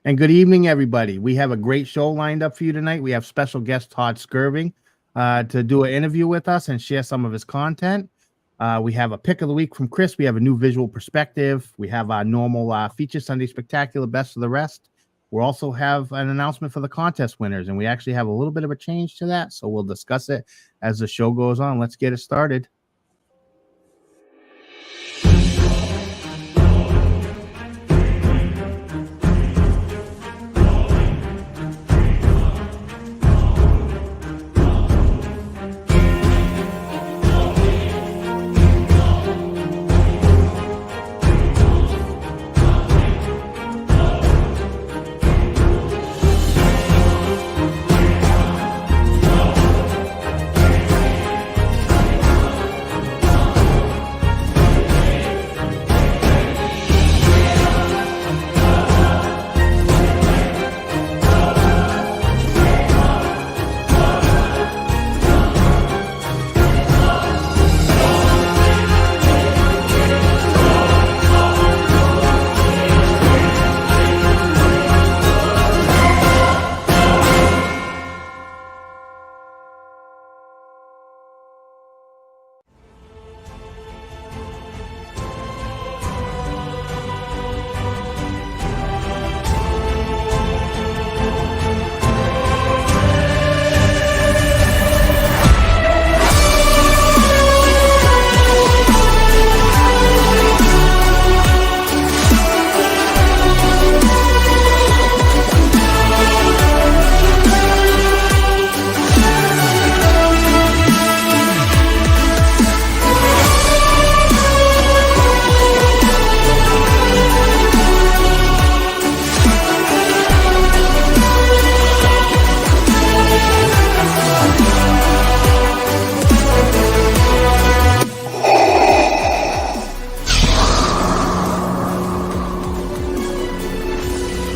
And good evening, everybody. We have a great show lined up for you tonight. We have special guest Todd Skirvin to do an interview with us and share some of his content. We have a pick of the week from Chris. We have a new visual perspective. We have our normal feature Sunday spectacular best of the rest. We'll also have an announcement for the contest winners, and we actually have a little bit of a change to that. So we'll discuss it as the show goes on. Let's get it started.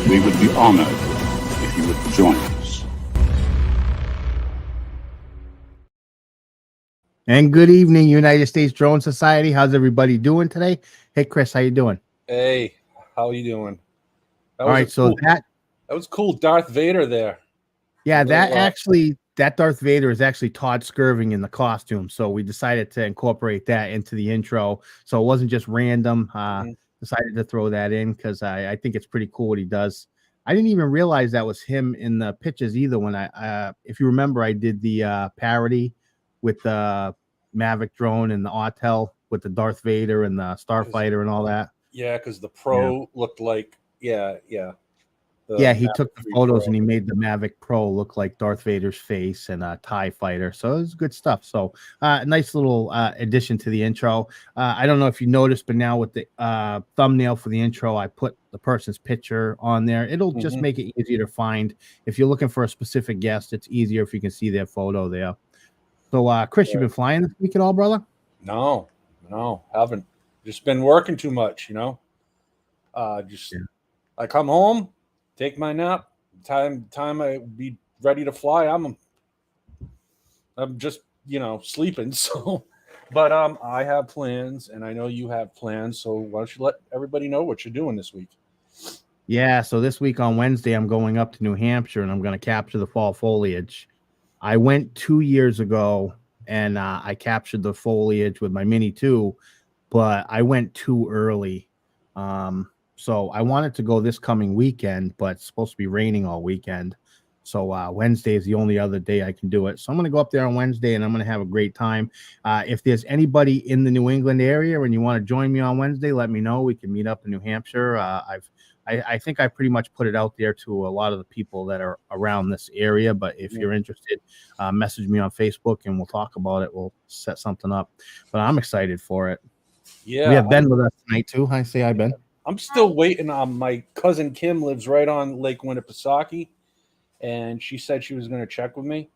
We would be honored if you would join us. And good evening, United States Drone Society. How's everybody doing today? Hey, Chris, how you doing? Hey, how you doing? All right, so that was cool. Darth Vader there. Yeah, that Darth Vader is actually Todd Skirvin in the costume. So we decided to incorporate that into the intro. So it wasn't just random. Decided to throw that in because I think it's pretty cool what he does. I didn't even realize that was him in the pictures either. When if you remember, I did the parody with the Mavic drone and the Autel with the Darth Vader and the Starfighter and all that. Yeah, because the Pro looked like he took the photos and he made the Mavic Pro look like Darth Vader's face and a TIE fighter. So it was good stuff. So nice little addition to the intro. I don't know if you noticed, but now with the thumbnail for the intro, I put the person's picture on there. It'll just make it easier to find. If you're looking for a specific guest, it's easier if you can see their photo there. So, Chris, you been flying this week at all, brother? No, haven't. Just been working too much, I come home, take my nap. Time I be ready to fly. I'm just sleeping. So, but I have plans, and I know you have plans. So why don't you let everybody know what you're doing this week? Yeah. So this week on Wednesday, I'm going up to New Hampshire, and I'm going to capture the fall foliage. I went 2 years ago, and I captured the foliage with my Mini 2, but I went too early. So I wanted to go this coming weekend, but it's supposed to be raining all weekend. So Wednesday is the only other day I can do it. So I'm going to go up there on Wednesday, and I'm going to have a great time. If there's anybody in the New England area and you want to join me on Wednesday, let me know. We can meet up in New Hampshire. I think I pretty much put it out there to a lot of the people that are around this area. But if you're interested, message me on Facebook and we'll talk about it. We'll set something up. But I'm excited for it. Yeah. We have Ben with us tonight, too. Hi, say hi, Ben. I'm still waiting on my cousin Kim lives right on Lake Winnipesaukee, and she said she was going to check with me.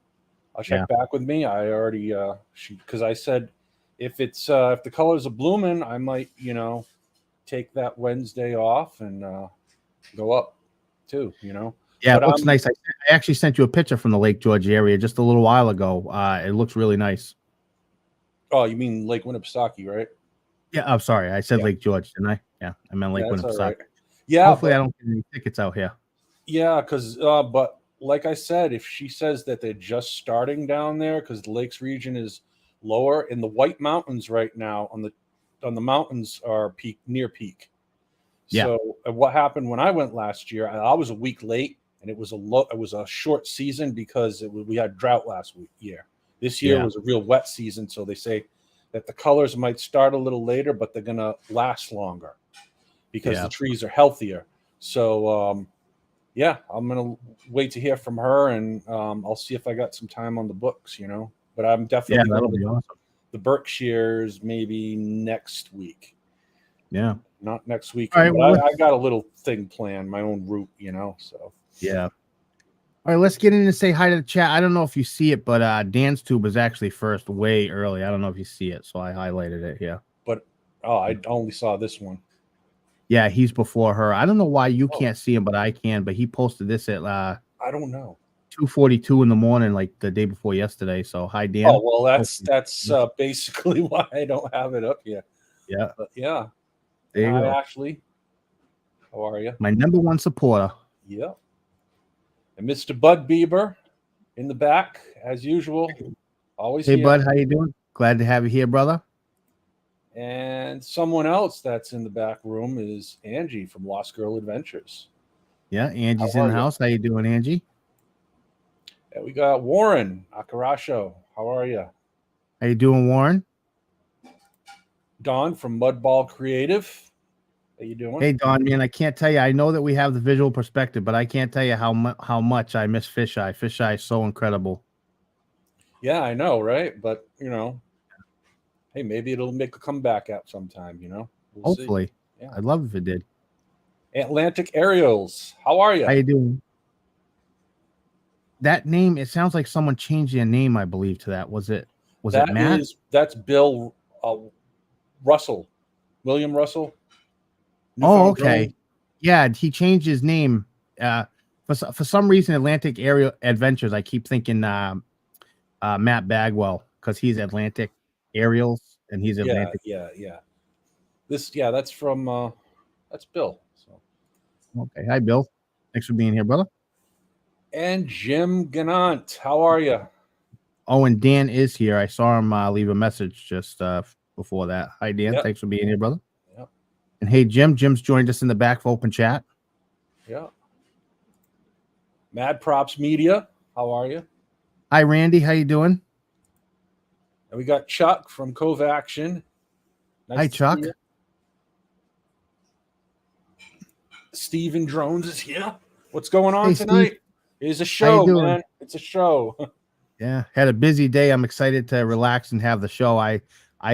I'll check back with me. I already because I said if it's if the colors are blooming, I might take that Wednesday off and go up too. Yeah, it looks nice. I actually sent you a picture from the Lake George area just a little while ago. It looks really nice. Oh, you mean Lake Winnipesaukee, right? Yeah, I'm sorry. I said Lake George, didn't I? Yeah, I meant Lake Winnipesaukee. Right. Yeah. Hopefully I don't get any tickets out here. Yeah, because but like I said, if she says that they're just starting down there, because the Lakes region is lower in the White Mountains right now, on the mountains are near peak. Yeah. So what happened when I went last year? I was a week late, and it was a short season because we had drought last year. This year Yeah. was a real wet season, so they say that the colors might start a little later, but they're gonna last longer because Yeah. the trees are healthier. So yeah, I'm gonna wait to hear from her, and I'll see if I got some time on the books. But I'm Yeah, definitely that'll going be to awesome. the Berkshires maybe next week. Yeah. Not next week, All right. but Well, I got a little thing planned, my own route. So yeah. All right, let's get in and say hi to the chat. I don't know if you see it, but Dan's tube was actually first way early. I don't know if you see it, so I highlighted it here. but I only saw this one. Yeah, he's before her. I don't know why you Oh. can't see him, but I can. But he posted this at I don't know. 2:42 in the morning, like the day before yesterday. So hi, Dan. Oh well, that's basically why I don't have it up here. Yeah, But yeah, there you hi go. Ashley, how are you? My number one supporter. Yeah, and Mr. Bud Bieber in the back as usual, always Hey, here. bud, how you doing? Glad to have you here, brother. And someone else that's in the back room is Angie from Lost Girl Adventures. Yeah, Angie's How in are the you? house. How you doing, Angie? And we got Warren Akarasho. How are you? How you doing, Warren? Don from Mudball Creative. How you doing? Hey, Don, man, I can't tell you. I know that we have the visual perspective, but I can't tell you how much I miss Fisheye. Fisheye is so incredible. Yeah, I know, right? But hey, maybe it'll make a comeback at sometime. We'll Hopefully, see. Yeah. I'd love if it did. Atlantic Aerials. How are you? How you doing? That name, it sounds like someone changed their name, I believe, to that. Was it Matt? That's Bill Russell, William Russell. Oh, okay. Yeah, he changed his name. For some reason, Atlantic Aerial Adventures, I keep thinking Matt Bagwell, because he's Atlantic Aerials and he's Atlantic. Yeah. That's from that's Bill. So. Okay. Hi, Bill. Thanks for being here, brother. And Jim Ganant. How are you? Oh, and Dan is here. I saw him leave a message just before that. Hi, Dan. Yep. Thanks for being here, brother. Yep. And hey, Jim. Jim's joined us in the back for open chat. Yeah. Mad Props Media. How are you? Hi, Randy. How you doing? And we got Chuck from Cove Action. Nice Hi, to Chuck. see you. Steven Drones is here. What's going on tonight? Steve. It's a show, doing? man. It's a show. Yeah, had a busy day. I'm excited to relax and have the show. I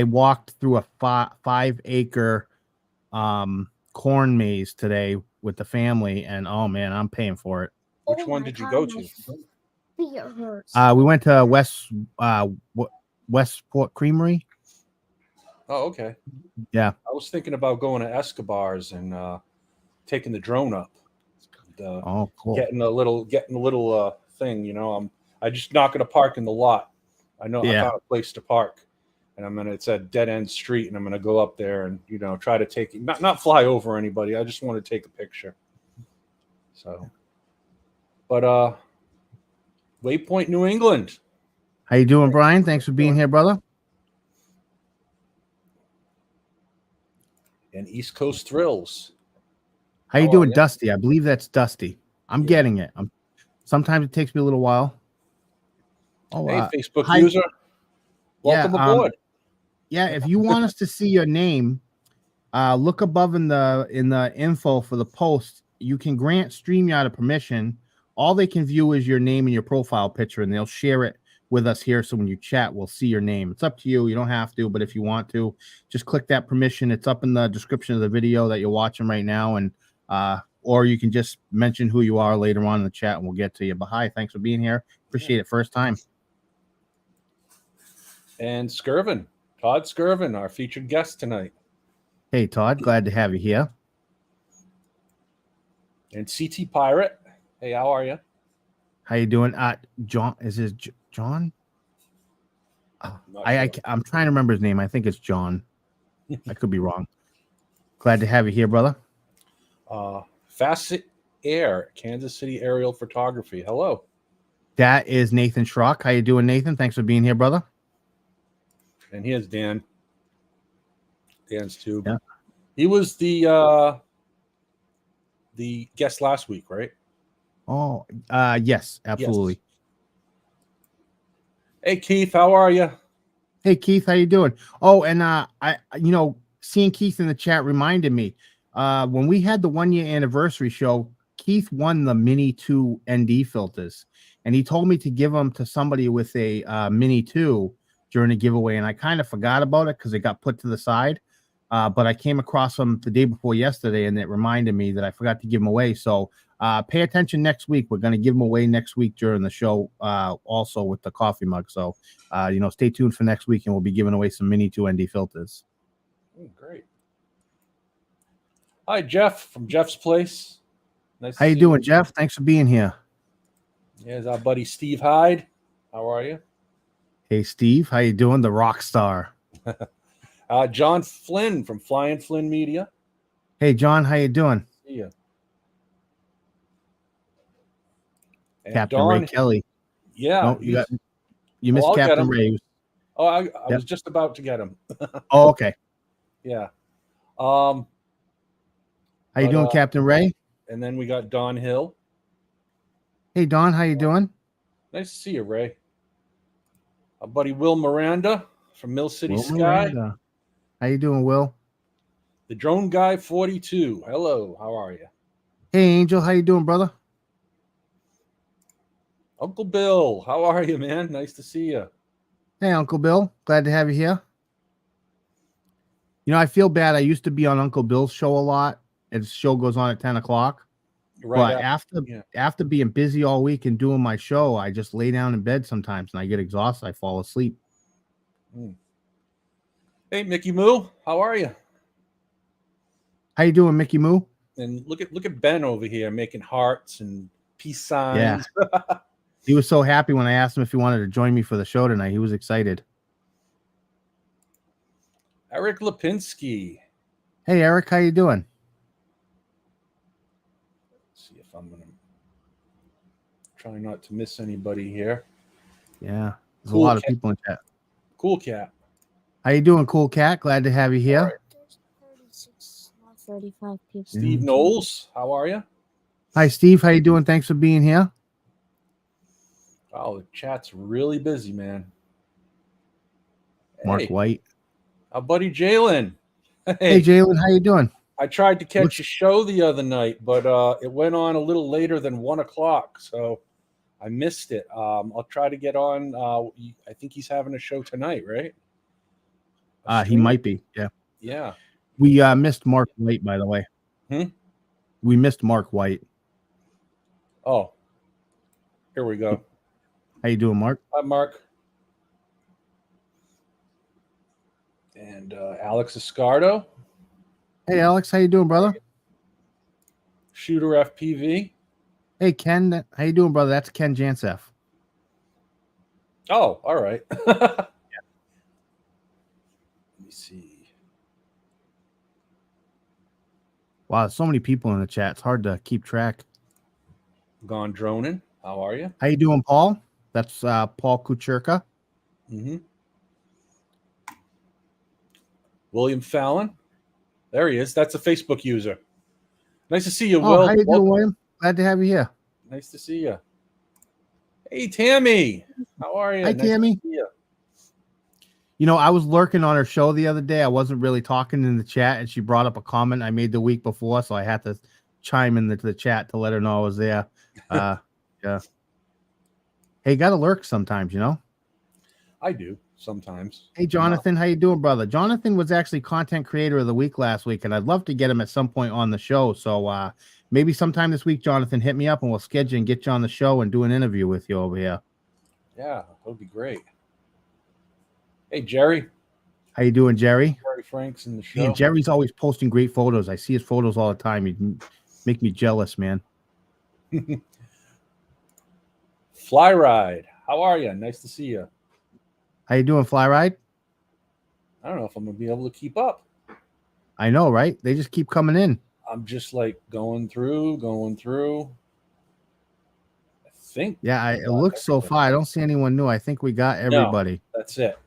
walked through a 5-acre corn maze today with the family, and oh man, I'm paying for it. Which one did you go to? We went to Westport Creamery. Oh, okay. Yeah. I was thinking about going to Escobar's and taking the drone up. Oh, cool. Getting a little thing. I'm just not going to park in the lot. I know I found a place to park, and it's a dead end street, and I'm gonna go up there and try to take it, not fly over anybody. I just want to take a picture. So, but Waypoint, New England. How you doing, Brian? Thanks for being here, brother. And East Coast Thrills. How you doing, Dusty? I believe that's Dusty. I'm getting it. Sometimes it takes me a little while. Oh, hey, Facebook user. Welcome aboard. Yeah, if you want us to see your name, look above in the info for the post. You can grant StreamYard a permission. All they can view is your name and your profile picture, and they'll share it with us here. So when you chat, we'll see your name. It's up to you. You don't have to, but if you want to, just click that permission. It's up in the description of the video that you're watching right now, and or you can just mention who you are later on in the chat, and we'll get to you. But hi, thanks for being here. Appreciate it. First time. And Skirvin, Todd Skirvin, our featured guest tonight. Hey, Todd, glad to have you here. And CT Pirate. Hey, how are you? How you doing? John, is this John? I'm trying to remember his name. I think it's John. I could be wrong. Glad to have you here, brother. Air, Kansas City Aerial Photography. Hello. That is Nathan Schrock. How you doing, Nathan? Thanks for being here, brother. And here's Dan. Dan's tube. Yeah. He was the guest last week, right? Oh, yes, absolutely. Yes. Hey Keith, how are you? Hey Keith, how you doing? Oh, and seeing Keith in the chat reminded me when we had the 1 year anniversary show, Keith won the Mini 2 ND filters, and he told me to give them to somebody with a Mini 2 during the giveaway, and I kind of forgot about it because it got put to the side. But I came across them the day before yesterday, and it reminded me that I forgot to give them away. So pay attention next week. We're going to give them away next week during the show, also with the coffee mug. So, stay tuned for next week, and we'll be giving away some Mini 2 ND filters. Great. Hi, Jeff from Jeff's Place. Nice. How you doing, Jeff? Thanks for being here. Here's our buddy Steve Hyde. How are you? Hey, Steve. How you doing? The rock star. John Flynn from Flying Flynn Media. Hey, John. How you doing? See ya. And Captain Don, Ray Kelly. Yeah. No, you missed Captain Ray. Oh, I was just about to get him. Oh, okay. Yeah. How you doing, Captain Ray? And then we got Don Hill. Hey, Don. How you doing? Nice to see you, Ray. Our buddy Will Miranda from Mill City Will Sky. Miranda. How you doing, Will? The Drone Guy 42. Hello. How are you? Hey, Angel. How you doing, brother? Uncle Bill. How are you, man? Nice to see you. Hey, Uncle Bill. Glad to have you here. I feel bad. I used to be on Uncle Bill's show a lot. His show goes on at 10 o'clock. Right. But after being busy all week and doing my show, I just lay down in bed sometimes and I get exhausted. I fall asleep. Hey, Mickey Moo. How are you? How you doing, Mickey Moo? And look at Ben over here making hearts and peace signs. Yeah. He was so happy when I asked him if he wanted to join me for the show tonight. He was excited. Eric Lipinski. Hey, Eric. How you doing? Let's see if I'm going to try not to miss anybody here. Yeah. There's a lot of people in chat. Cool Cat. How you doing, Cool Cat? Glad to have you here. Right. 36, not 35 people. Steve Knowles. How are you? Hi, Steve. How you doing? Thanks for being here. Oh, the chat's really busy, man. Mark White. Our buddy Jalen. Hey, Jalen. How you doing? I tried to catch a show the other night, but it went on a little later than 1 o'clock, so I missed it. I'll try to get on. I think he's having a show tonight, right? He might be. Yeah. Yeah. We missed Mark White, by the way. We missed Mark White. Oh, here we go. How you doing, Mark? Hi, Mark. And Alex Escardo. Hey, Alex. How you doing, brother? Shooter FPV. Hey, Ken. How you doing, brother? That's Ken Jancef. Oh, all right. Let me see. Wow, there's so many people in the chat. It's hard to keep track. Gone Droning. How are you? How you doing, Paul? That's Paul Kucherka. William Fallon. There he is. That's a Facebook user. Nice to see you, Oh, Will. how you doing, William? Glad to have you here. Nice to see you. Hey, Tammy. How are you? Hi, Nice Tammy. to see you. I was lurking on her show the other day. I wasn't really talking in the chat, and she brought up a comment I made the week before, so I had to chime in the chat to let her know I was there. Yeah. Hey, got to lurk sometimes, I do sometimes. Hey, Jonathan, how you doing, brother? Jonathan was actually content creator of the week last week, and I'd love to get him at some point on the show. So maybe sometime this week, Jonathan, hit me up, and we'll schedule and get you on the show and do an interview with you over here. Yeah, that would be great. Hey, Jerry. How you doing, Jerry? Jerry Frank's in the show. Man, Jerry's always posting great photos. I see his photos all the time. He make me jealous, man. Fly Ride. How are you? Nice to see you. How you doing, Fly Ride? I don't know if I'm going to be able to keep up. I know, right? They just keep coming in. I'm just like going through. I think. Yeah, it looks so far. I don't see anyone new. I think we got everybody. No, that's it.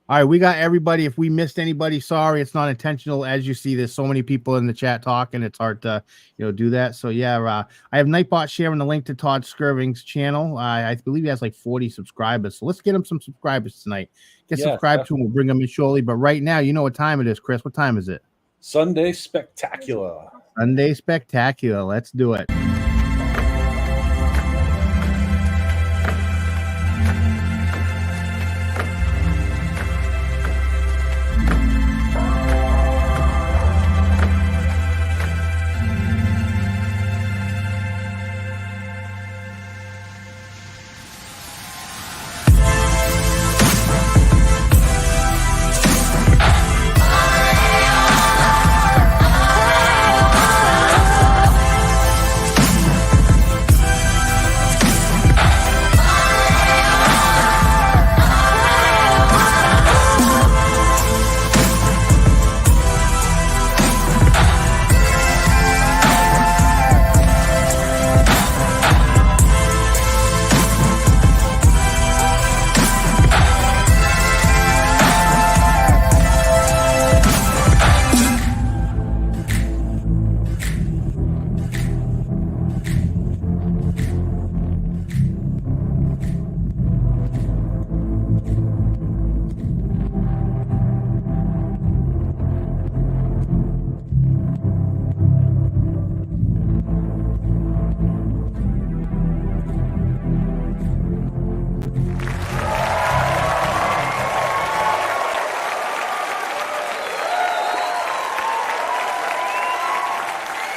All right, we got everybody. If we missed anybody, sorry, it's not intentional. As you see, there's so many people in the chat talking, it's hard to do that. So yeah, I have Nightbot sharing the link to Todd Skirvin's channel. I believe he has like 40 subscribers. So let's get him some subscribers tonight. Get subscribed to him. We'll bring him in shortly. But right now, you know what time it is, Chris. What time is it? Sunday Spectacular. Sunday Spectacular. Let's do it.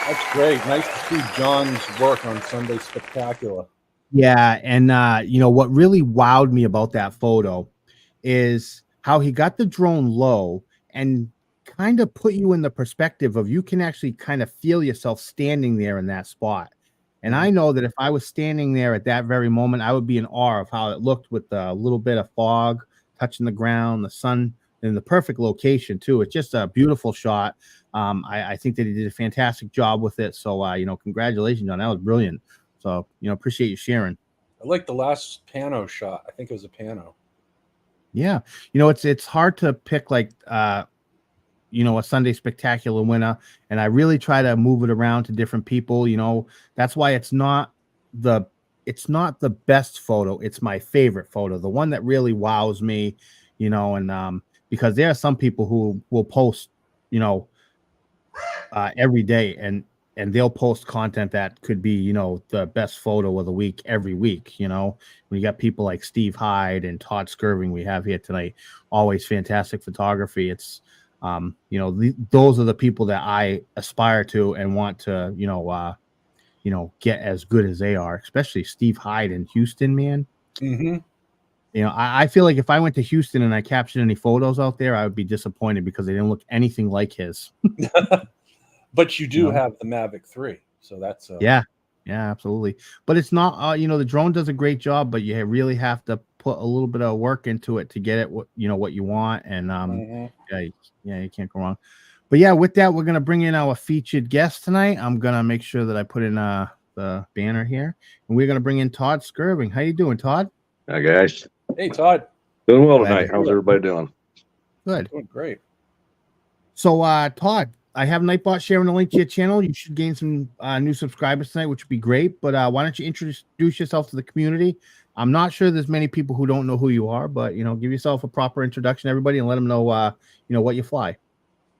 That's great. Nice to see John's work on Sunday Spectacular. Yeah, and what really wowed me about that photo is how he got the drone low and kind of put you in the perspective of you can actually kind of feel yourself standing there in that spot. And I know that if I was standing there at that very moment, I would be in awe of how it looked with a little bit of fog touching the ground, the sun, in the perfect location too. It's just a beautiful shot. I think that he did a fantastic job with it. So, congratulations on that. Was brilliant. So, appreciate you sharing. I like the last pano shot. I think it was a pano. Yeah. It's hard to pick like, a Sunday Spectacular winner. And I really try to move it around to different people. That's why it's not the best photo. It's my favorite photo. The one that really wows me, and, because there are some people who will post, every day and they'll post content that could be, the best photo of the week every week. When you got people like Steve Hyde and Todd Skirvin we have here tonight, always fantastic photography. It's, those are the people that I aspire to and want to, get as good as they are, especially Steve Hyde in Houston, man. Mm-hmm. I feel like if I went to Houston and I captured any photos out there, I would be disappointed because they didn't look anything like his. But you do have the Mavic 3, so that's yeah, absolutely. But it's not, the drone does a great job, but you really have to put a little bit of work into it to get it what you want, and you can't go wrong. But yeah, with that, we're gonna bring in our featured guest tonight. I'm gonna make sure that I put in the banner here, and we're gonna bring in Todd Skirvin. How you doing, Todd? Hi guys. Hey Todd. Doing well tonight. How's everybody doing? Good. Doing great. So Todd, I have Nightbot sharing the link to your channel. You should gain some new subscribers tonight, which would be great. But why don't you introduce yourself to the community? I'm not sure there's many people who don't know who you are, but give yourself a proper introduction, everybody, and let them know what you fly.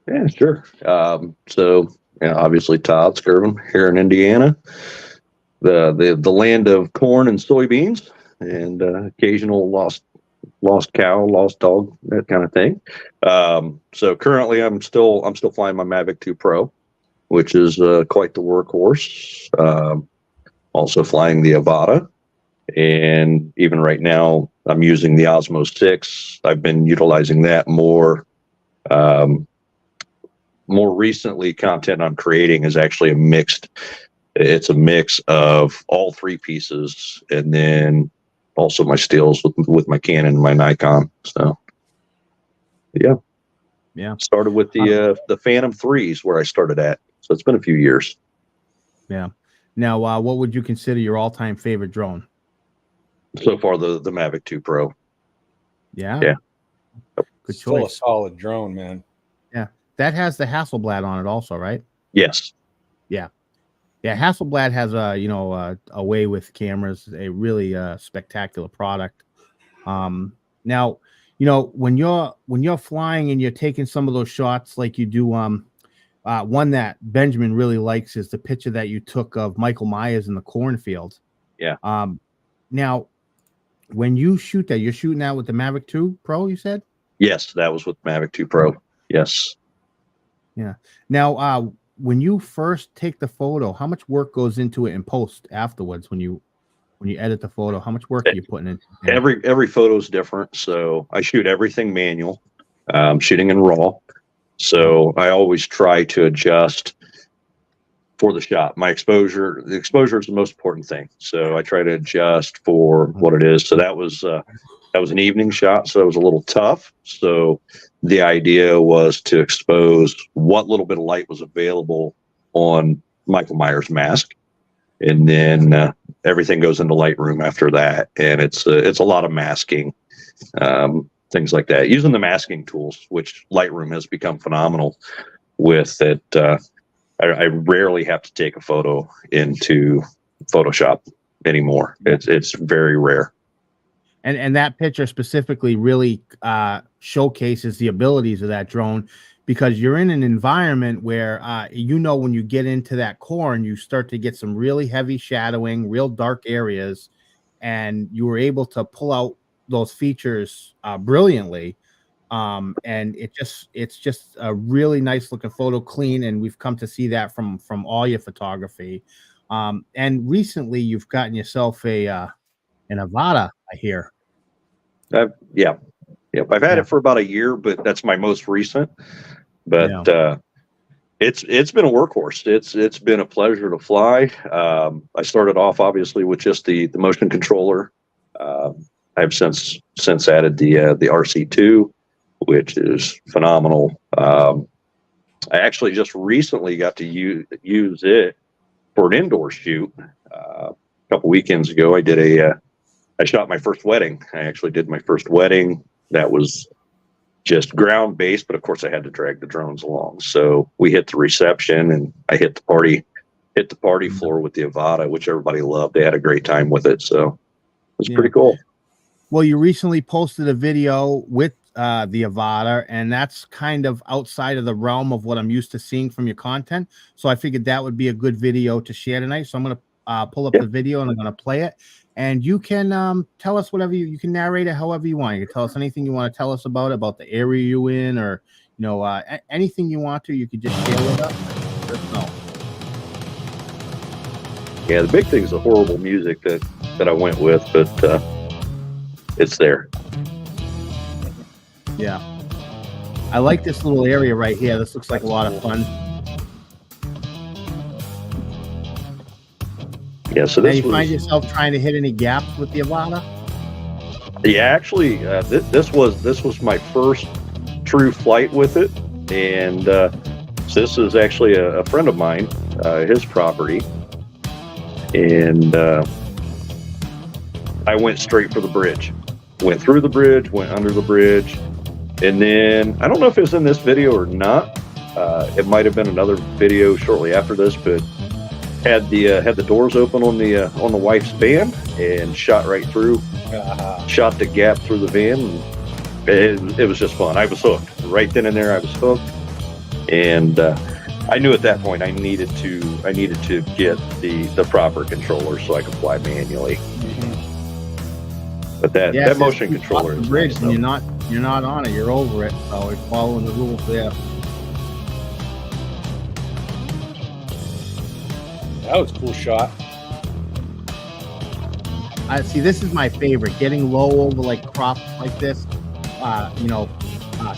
Yeah, sure. So obviously Todd Skirvin here in Indiana, the land of corn and soybeans, and occasional lost cow, lost dog, that kind of thing. So currently I'm still flying my Mavic 2 Pro, which is quite the workhorse. Also flying the Avata, and even right now I'm using the Osmo 6. I've been utilizing that more. More recently, content I'm creating is actually it's a mix of all three pieces, and then also my stills with my Canon and my Nikon. So yeah. Started with the Phantom 3s where I started at. So it's been a few years. Yeah. Now, what would you consider your all-time favorite drone? So far, the Mavic 2 Pro. Yeah. Yeah. Good Still a choice. solid drone, man. Yeah. That has the Hasselblad on it also, right? Yes. Yeah. Yeah. Hasselblad has a way with cameras, a really spectacular product. Now, when you're flying and you're taking some of those shots like you do, one that Benjamin really likes is the picture that you took of Michael Myers in the cornfield. Yeah. Now, when you shoot that, you're shooting that with the Mavic 2 Pro, you said? Yes, that was with Mavic 2 Pro. Yes. Yeah. Now, when you first take the photo, how much work goes into it in post afterwards when you edit the photo? How much work are you putting in? Every photo is different. So I shoot everything manual, shooting in RAW. So I always try to adjust for the shot. The exposure is the most important thing. So I try to adjust for what it is. So that was an evening shot. So it was a little tough. So the idea was to expose what little bit of light was available on Michael Myers' mask. And then everything goes into Lightroom after that. And it's a lot of masking, things like that. Using the masking tools, which Lightroom has become phenomenal with it. I rarely have to take a photo into Photoshop anymore. It's very rare. And that picture specifically really showcases the abilities of that drone, because you're in an environment where when you get into that corn, you start to get some really heavy shadowing, real dark areas, and you were able to pull out those features brilliantly. And it's just a really nice looking photo, clean, and we've come to see that from all your photography. And recently you've gotten yourself an Avata, I hear. Yeah. I've had it for about a year, but that's my most recent. But it's been a workhorse. It's been a pleasure to fly. I started off obviously with just the motion controller. I've since added the RC2, which is phenomenal. I actually just recently got to use it for an indoor shoot. A couple weekends ago, I shot my first wedding. I actually did my first wedding. That was just ground based, but of course I had to drag the drones along. So we hit the reception and I hit the party floor with the Avata, which everybody loved. They had a great time with it. So it was pretty cool. Well, you recently posted a video with the Avata, and that's kind of outside of the realm of what I'm used to seeing from your content. So I figured that would be a good video to share tonight. So I'm going to pull up the video and I'm going to play it. And you can tell us whatever you can narrate it however you want. You can tell us anything you want to tell us about the area you're in, or anything you want to. You could just share with us. Just know. Yeah, the big thing is the horrible music that I went with, but it's there. Yeah, I like this little area right here. This looks like a lot of fun. Yeah, so you find yourself trying to hit any gaps with the Avata? Yeah, actually, this was my first true flight with it, and so this is actually a friend of mine, his property, and I went straight for the bridge. Went through the bridge, went under the bridge, and then I don't know if it was in this video or not. It might have been another video shortly after this, but had the doors open on the wife's van and shot right through, shot the gap through the van. And it was just fun. I was hooked right then and there. I was hooked, and I knew at that point I needed to get the proper controller so I could fly manually. But that motion controller is bridge, nice, and you're not on it. You're over it. So it's following the rules there. That was a cool shot. I see. This is my favorite. Getting low over like crops like this,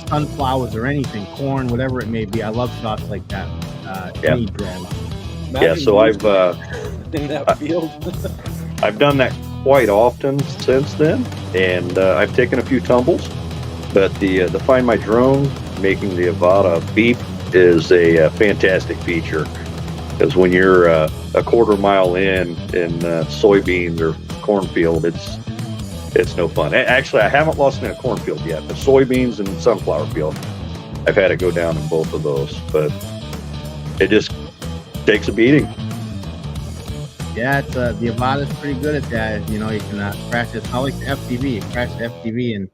sunflowers or anything, corn, whatever it may be. I love shots like that. Any drone. Yeah. So I've in that field. I've done that quite often since then, and I've taken a few tumbles. But the Find My Drone, making the Avata beep is a fantastic feature, because when you're a quarter mile in soybeans or cornfield, it's no fun. Actually, I haven't lost in a cornfield yet, but soybeans and sunflower field, I've had to go down in both of those, but it just takes a beating. Yeah, it's the Avata is pretty good at that. You know, you can crash it. I like the FPV. You crash the FPV and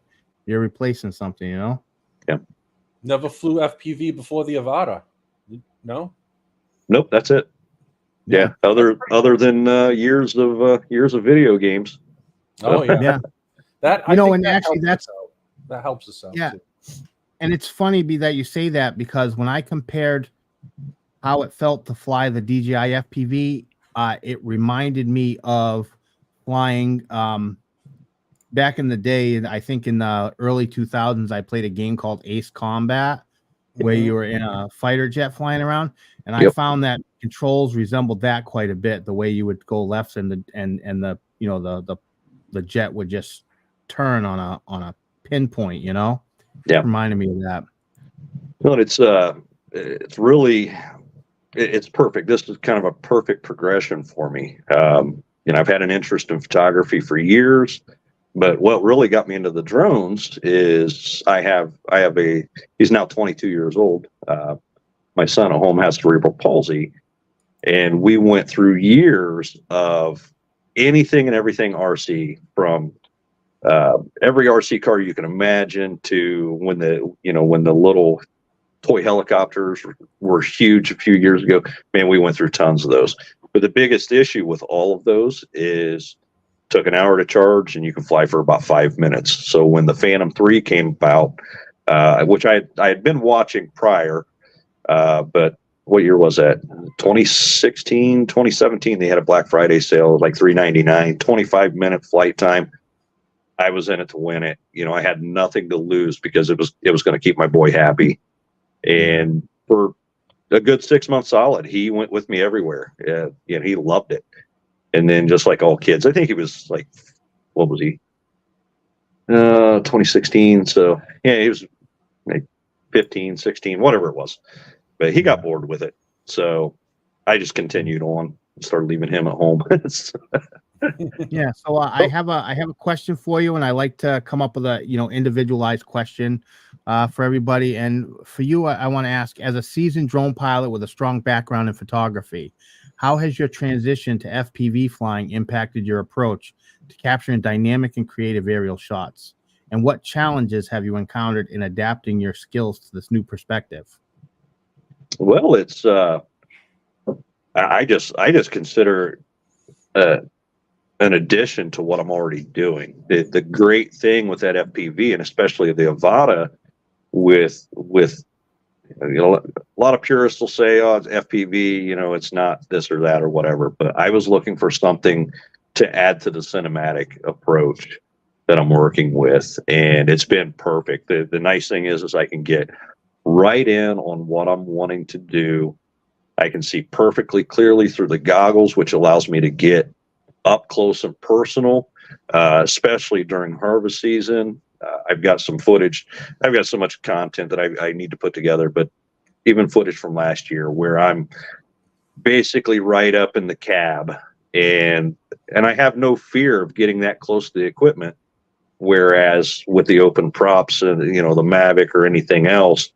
you're replacing something. You know. Yeah. Never flew FPV before the Avata. No. Nope, that's it. Yeah. Other than years of video games. Oh yeah. Yeah. That you know, and actually that helps us out. Yeah. Too. And it's funny that you say that, because when I compared how it felt to fly the DJI FPV, it reminded me of flying back in the day. And I think in the early 2000s, I played a game called Ace Combat, where you were in a fighter jet flying around, and I found that controls resembled that quite a bit. The way you would go left and the the jet would just turn on a pinpoint. You know. Yeah, reminded me of that. Well, it's really perfect. This is kind of a perfect progression for me. I've had an interest in photography for years, but what really got me into the drones is I have he's now 22 years old. My son at home has cerebral palsy, and we went through years of anything and everything RC, from every RC car you can imagine to when the little toy helicopters were huge a few years ago. Man, we went through tons of those. But the biggest issue with all of those is took an hour to charge, and you can fly for about 5 minutes. So when the Phantom 3 came about, which I had been watching prior, but what year was that? 2016, 2017, they had a Black Friday sale, like $399, 25-minute flight time. I was in it to win it. I had nothing to lose, because it was going to keep my boy happy. And for a good 6 months solid, he went with me everywhere. He loved it. And then, just like all kids, I think he was like, what was he? 2016. So yeah, he was like 15, 16, whatever it was. But he got bored with it. So I just continued on and started leaving him at home. Yeah, so I have a question for you, and I like to come up with a individualized question for everybody. And for you, I want to ask, as a seasoned drone pilot with a strong background in photography, how has your transition to FPV flying impacted your approach to capturing dynamic and creative aerial shots? And what challenges have you encountered in adapting your skills to this new perspective? Well, it's I just consider an addition to what I'm already doing. The great thing with that FPV, and especially the Avata, with a lot of purists will say, "Oh, it's FPV, it's not this or that or whatever." But I was looking for something to add to the cinematic approach that I'm working with, and it's been perfect. The nice thing is I can get right in on what I'm wanting to do. I can see perfectly clearly through the goggles, which allows me to get up close and personal, especially during harvest season. I've got some footage. I've got so much content that I need to put together, but even footage from last year where I'm basically right up in the cab, and I have no fear of getting that close to the equipment. Whereas with the open props and the Mavic or anything else,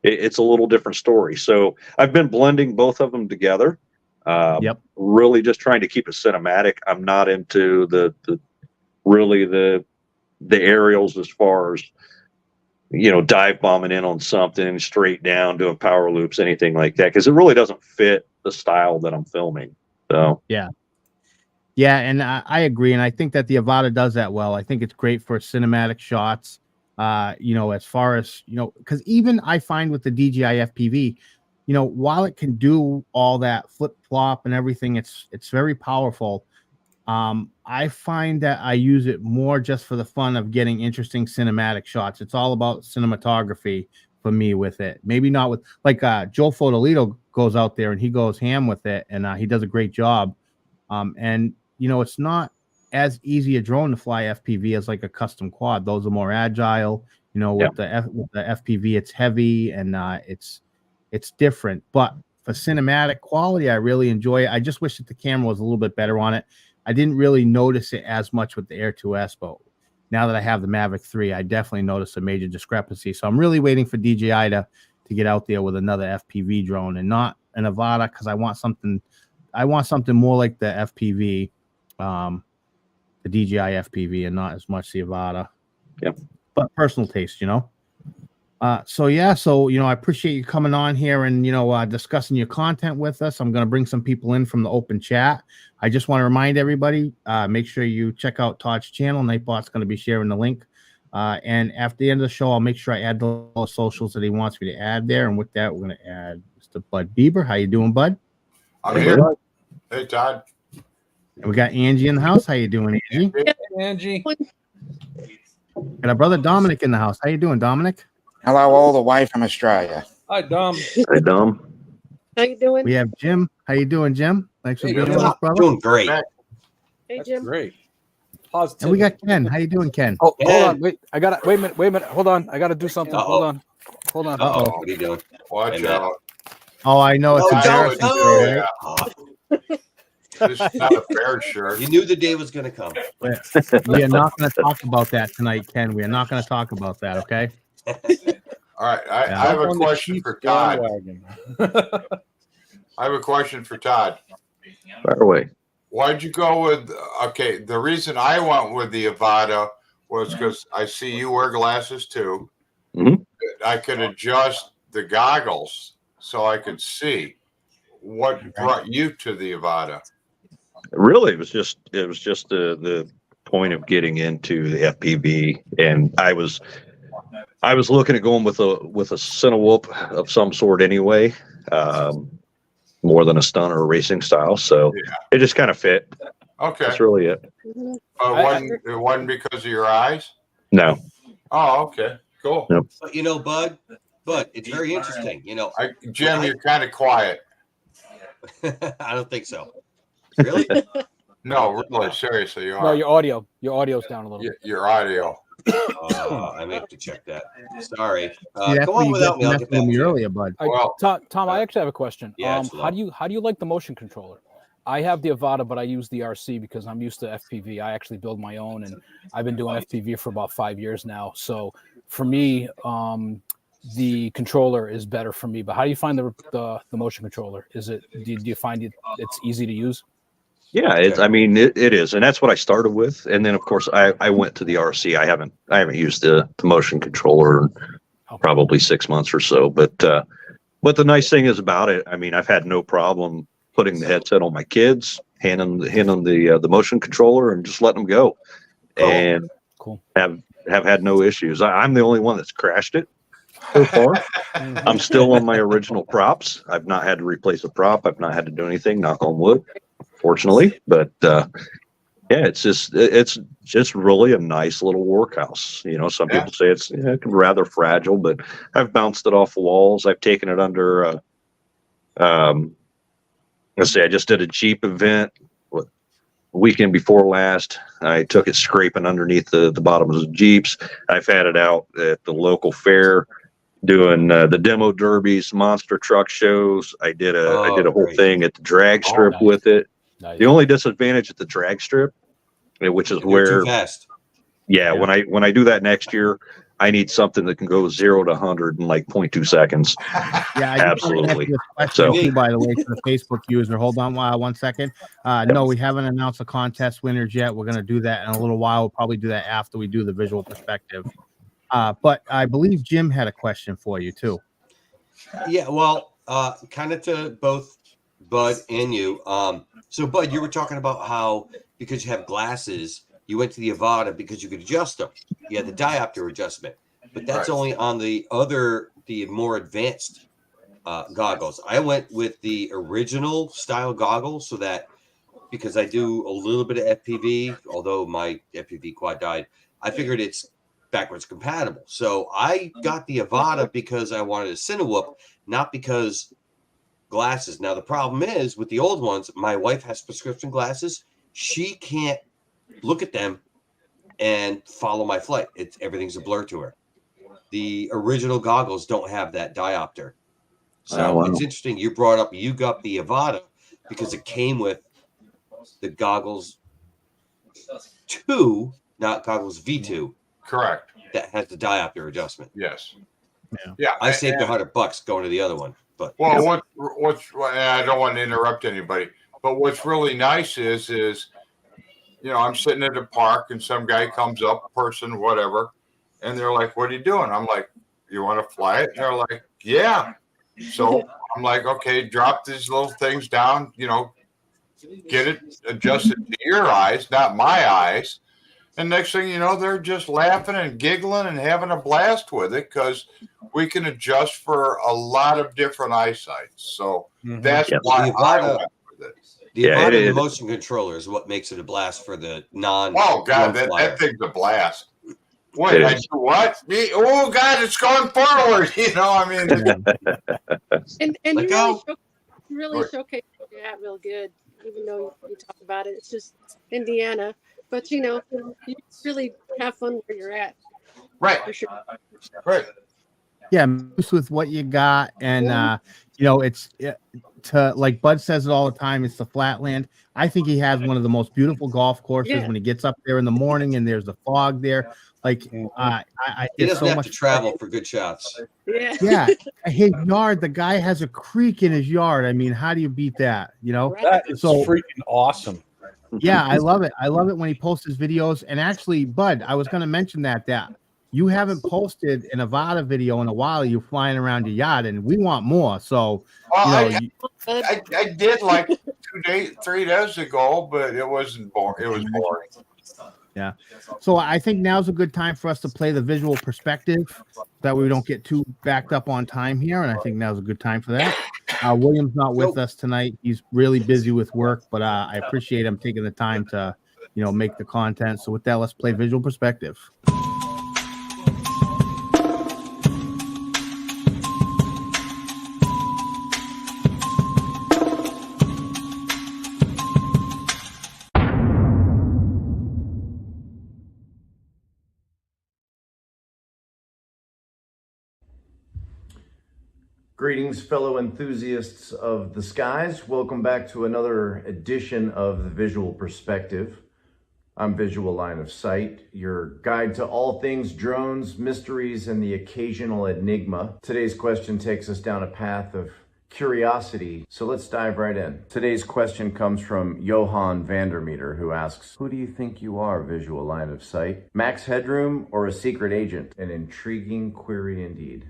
it's a little different story. So I've been blending both of them together. Really just trying to keep it cinematic. I'm not into the aerials as far as dive bombing in on something straight down, doing power loops, anything like that, because it really doesn't fit the style that I'm filming. So yeah, and I agree, and I think that the Avata does that well. I think it's great for cinematic shots. As far as because even I find with the DJI FPV, while it can do all that flip flop and everything, it's very powerful. I find that I use it more just for the fun of getting interesting cinematic shots. It's all about cinematography for me with it. Maybe not with like Joe Fodolito goes out there and he goes ham with it, and he does a great job. And it's not as easy a drone to fly FPV as like a custom quad. Those are more agile. With the FPV, it's heavy and it's It's different, but for cinematic quality, I really enjoy it. I just wish that the camera was a little bit better on it. I didn't really notice it as much with the Air 2S, but now that I have the Mavic 3, I definitely noticed a major discrepancy. So I'm really waiting for DJI to get out there with another FPV drone and not an Avata, because I want something more like the FPV, the DJI FPV, and not as much the Avata. Yep. But personal taste, you know. So I appreciate you coming on here and discussing your content with us. I'm going to bring some people in from the open chat. I just want to remind everybody, make sure you check out Todd's channel. Nightbot's going to be sharing the link. And after the end of the show, I'll make sure I add the socials that he wants me to add there. And with that, we're going to add Mr. Bud Bieber. How you doing, Bud? I'm here. Hey, Todd. And we got Angie in the house. How you doing, Angie? Hey, Angie. And our brother Dominic in the house. How you doing, Dominic? Hello, all the way from Australia. Hi, Dom. Hey, Dom. How you doing? We have Jim. How you doing, Jim? Thanks for Hey, being Jim. with us, brother. Doing great. Hey, That's Jim. great. And Positive. we got Ken. How you doing, Ken? Oh, hold Yeah. on. Wait, wait a minute. Hold on. I got to do something. Uh-oh. Hold on. Uh-oh. What are you doing? Watch Hey, out. Oh, I know it's Oh, embarrassing. don't. for you, right? Oh, This is not a fair shirt. you knew the day was going to come. We are not going to talk about that tonight, Ken. We are not going to talk about that, okay? All right, I have a question for Todd. I have a question for Todd. Fire away. Why'd you go with? Okay, the reason I went with the Avata was because I see you wear glasses too. Mhm. I could adjust the goggles so I could see. What brought you to the Avata? Really, it was just the point of getting into the FPV, and I was looking at going with a Cinewhoop of some sort anyway, more than a stunt or a racing style. So it just kind of fit. Okay, That's really it. it wasn't because of your eyes. No. Oh, okay, cool. Yep. But Bud, it's very interesting. Jim, you're kind of quiet. I don't think so. Really? No, really, seriously, you No, are. your audio's down a little. Your audio. I may have to check that. Sorry. See, that's Go where on you without got me. I'll messed get with back me to you. earlier, Bud. Well, Tom, I actually have a question. Yeah, How do you like the motion controller? I have the Avata, but I use the RC because I'm used to FPV. I actually build my own, and I've been doing FPV for about 5 years now. So for me, the controller is better for me. But how do you find the motion controller? Do you find it's easy to use? Yeah, it is, and that's what I started with, and then of course I went to the RC. I haven't used the motion controller in probably 6 months or so, but the nice thing is about it, I've had no problem putting the headset on my kids, handing them the motion controller, and just letting them go, and have had no issues. I'm the only one that's crashed it so far. I'm still on my original props. I've not had to replace a prop. I've not had to do anything. Knock on wood. Fortunately, but it's just really a nice little workhouse. Some people say it's rather fragile, but I've bounced it off the walls. I've taken it under. Let's say I just did a Jeep event weekend before last. I took it scraping underneath the bottom of the Jeeps. I've had it out at the local fair doing the demo derbies, monster truck shows. I did a whole thing at the drag strip with it. Nice. The only disadvantage at the drag strip, which is You're too fast. when I do that next year, I need something that can go 0 to 100 in like 0.2 seconds. Yeah, I Absolutely. So, by the way, to the Facebook user, hold on 1 second. No, we haven't announced the contest winners yet. We're going to do that in a little while. We'll probably do that after we do the visual perspective. But I believe Jim had a question for you too. Yeah, well, kind of to both Bud and you. So, Bud, you were talking about how because you have glasses, you went to the Avata because you could adjust them. You had the diopter adjustment, but that's only on the more advanced goggles. I went with the original style goggles so that because I do a little bit of FPV, although my FPV quad died, I figured it's backwards compatible. So I got the Avata because I wanted a Cinewhoop, not because glasses. Now the problem is with the old ones, my wife has prescription glasses. She can't look at them and follow my flight. Everything's a blur to her. The original goggles don't have that diopter. So wow. it's interesting. You brought up you got the Avata because it came with the goggles 2, not goggles V2, Correct. that has the diopter adjustment. Yes. Yeah. Yeah. I saved and- $100 going to the other one, but Well, what's I don't want to interrupt anybody, but what's really nice is I'm sitting at the park and some guy comes up, person, whatever, and they're like, "What are you doing?" I'm like, "You want to fly it?" And they're like, "Yeah." So I'm like, "Okay, drop these little things down, get it adjusted to your eyes, not my eyes." And next thing you know, they're just laughing and giggling and having a blast with it because we can adjust for a lot of different eyesight. So that's why I went with it. the Avata and the motion controller is what makes it a blast for the non. Oh God, flyer. that thing's a blast. Wait, I do what? Oh God, it's going forward. And Let you go. really showcase that real good, even though you talk about it. It's just Indiana, but you really have fun where you're at. Right. For sure. Right. Yeah, moose with what you got, and it's to like Bud says it all the time. It's the flatland. I think he has one of the most beautiful golf courses when he gets up there in the morning and there's the fog there. Like I He get doesn't so have much to travel for good shots. Yeah. Yeah, his yard. The guy has a creek in his yard. I mean, how do you beat that? That is freaking awesome. Yeah, I love it. I love it when he posts his videos. And actually, Bud, I was going to mention that you haven't posted an Avata video in a while. You're flying around your yacht, and we want more. So, I did like 3 days ago, but it wasn't boring. It was boring. Yeah. So I think now's a good time for us to play the visual perspective, that way we don't get too backed up on time here. And I think now's a good time for that. William's not with us tonight. He's really busy with work, but I appreciate him taking the time to, make the content. So with that, let's play visual perspective. Greetings, fellow enthusiasts of the skies. Welcome back to another edition of the Visual Perspective. I'm Visual Line of Sight, your guide to all things drones, mysteries, and the occasional enigma. Today's question takes us down a path of curiosity, so let's dive right in. Today's question comes from Johan Vandermeter, who asks, who do you think you are, Visual Line of Sight? Max Headroom or a secret agent? An intriguing query indeed.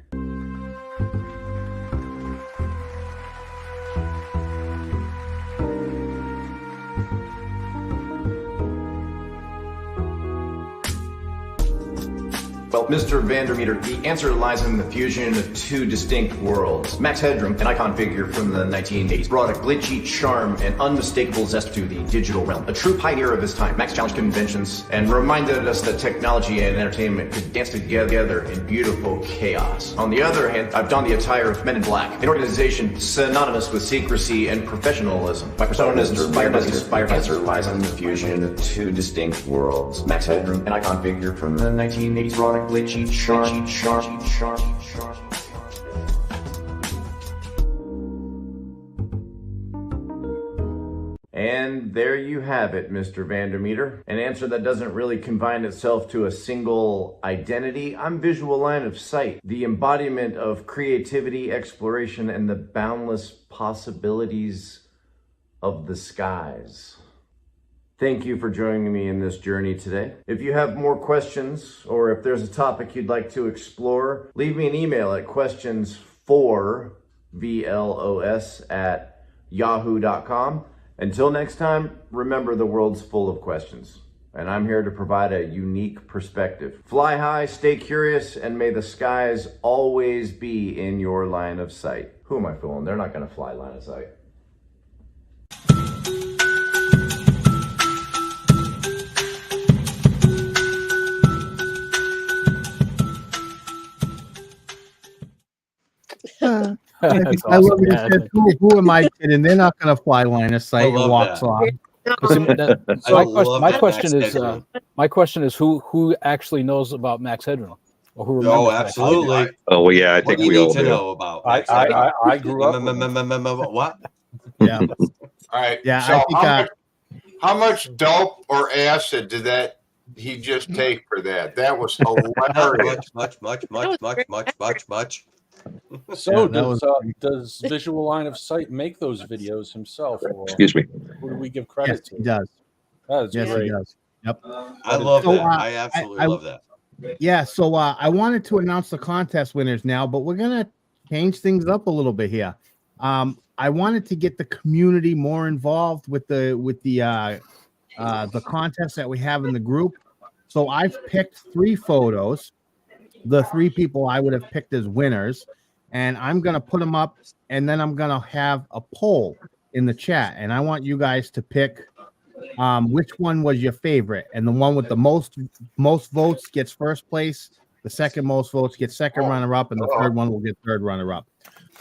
Well, Mr. Vandermeter, the answer lies in the fusion of two distinct worlds. Max Headroom, an icon figure from the 1980s, brought a glitchy charm and unmistakable zest to the digital realm. A true pioneer of his time, Max challenged conventions and reminded us that technology and entertainment could dance together in beautiful chaos. On the other hand, I've donned the attire of Men in Black, an organization synonymous with secrecy and professionalism. My persona is Mr. Answer lies in the fusion of two distinct worlds. Max Headroom, an icon figure from the 1980s, brought a glitchy charm. And there you have it, Mr. Vandermeter. An answer that doesn't really confine itself to a single identity. I'm Visual Line of Sight, the embodiment of creativity, exploration, and the boundless possibilities of the skies. Thank you for joining me in this journey today. If you have more questions, or if there's a topic you'd like to explore, leave me an email at questions4vlos@yahoo.com. Until next time, remember the world's full of questions, and I'm here to provide a unique perspective. Fly high, stay curious, and may the skies always be in your line of sight. Who am I fooling? They're not going to fly line of sight. I love it. Said, who am I kidding? They're not going to fly line of sight and walks off. My question is, who actually knows about Max Headroom? Or who Oh, remembers that? absolutely. Oh, well, yeah, I What think do you we need all to do. know about? I grew up with What? Yeah. All right. Yeah, So I think how much dope or acid did he just take for that? That was hilarious. Much. So Yeah, does Visual Line of Sight make those videos himself? Or Excuse me. who do we give yes, credit to? he does. That is Yes, great. he does. Yep. I love So, that. I absolutely love that. Yeah, so I wanted to announce the contest winners now, but we're gonna change things up a little bit here. I wanted to get the community more involved with the contest that we have in the group. So I've picked 3 photos, the 3 people I would have picked as winners, and I'm gonna put them up, and then I'm gonna have a poll in the chat, and I want you guys to pick which one was your favorite, and the one with the most votes gets first place, the second most votes gets second runner-up, and the third one will get third runner-up.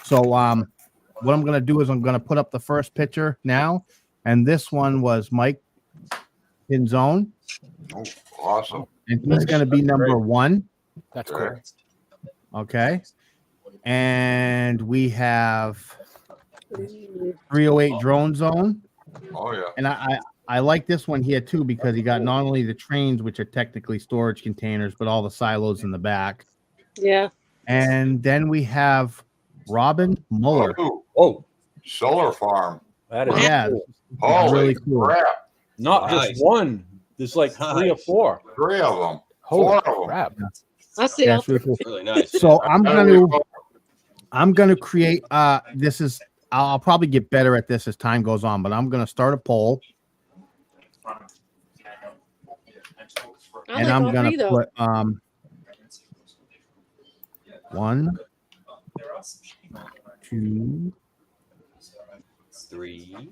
So what I'm going to do is I'm going to put up the first picture now, and this one was Mike Pinzone. Oh, awesome. And he's going to be number 1. That's cool. Okay. And we have 308 Drone Zone. Oh, yeah. And I like this one here too, because he got not only the trains, which are technically storage containers, but all the silos in the back. Yeah. And then we have Robbin Mueller. Oh, solar farm. That is Holy really cool. crap. Not just one. There's like 3 or 4. 3 of them. Holy 4 of them. crap. I see. That's really cool. Really nice. So I'm gonna create I'll probably get better at this as time goes on, but I'm gonna start a poll. And I'm gonna put 1, 2, 3.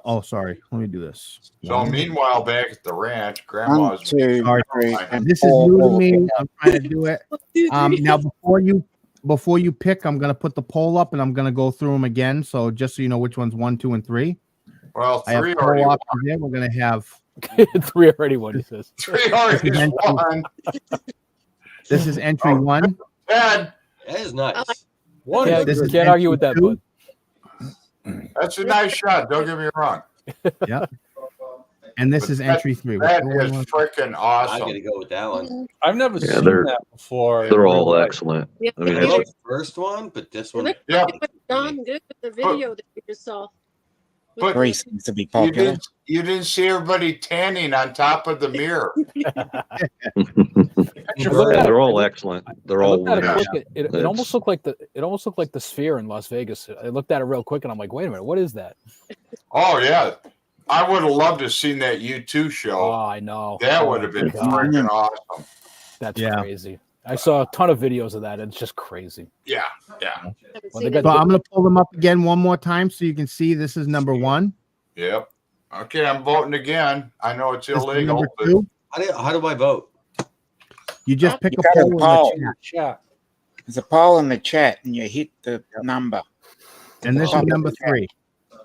Oh, sorry. Let me do this. So meanwhile, back at the ranch, Grandma's. 1, 2, Sorry. 3, This is new to me. I'm trying to do it. Now before you pick, I'm gonna put the poll up and I'm gonna go through them again. So just so you know which one's 1, 2, and 3. Well, I have 3 4 already won. options here. We're gonna have 3 already won, he says. 3 already won. This is entry 1. Ted, That is nice. Can't argue with that, bud. that's a nice shot. Don't get me wrong. Yep. And this is entry 3. That is freaking I awesome. gotta go with that one. I've never seen they're- that before. They're all excellent. Yeah, I mean, I it's- love the first one, but this one. Yeah. It was done good with the video that we just saw. But 3 seems to be you popular. didn't see everybody tanning on top of the mirror. They're all excellent. They're I all looked at it winners. quick. It almost looked like the Sphere in Las Vegas. I looked at it real quick and I'm like, wait a minute, what is that? Oh yeah, I would have loved to have seen that U2 show. Oh, I know. That would have been freaking awesome. That's Yeah. crazy. I saw a ton of videos of that. And it's just crazy. Yeah. Haven't Well, seen they it. So I'm gonna pull them up again one more time so you can see this is number 1. Yep. Okay, I'm voting again. I know it's This is illegal, number but 2. How do I vote? You just pick You a got a poll in poll. the chat. Chat. There's a poll in the chat, and you hit the number. And this is number 3. I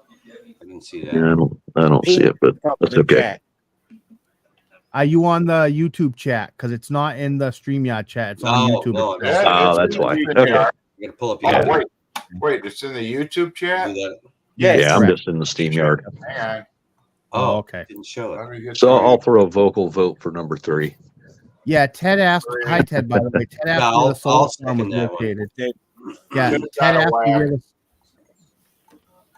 didn't see that. Yeah, I don't see it, but Top of that's the okay. chat. Are you on the YouTube chat? Because it's not in the StreamYard chat. It's on No, YouTube. no, itself. Yeah, Oh, it's that's in the why. YouTube Okay. chat. You gotta pull up Oh, your. wait, it's in the YouTube chat. Do that. Yes. Yeah, I'm correct. just in the Steam yard. Hang on. Oh, okay. Didn't show Let it. me get So to I'll it. throw a vocal vote for number 3. Yeah, Ted asked. Hi, Ted. By the way, Ted asked No, where the solar I'll farm was second that one. located. Yeah, Get it Ted out of asked me whack. where the.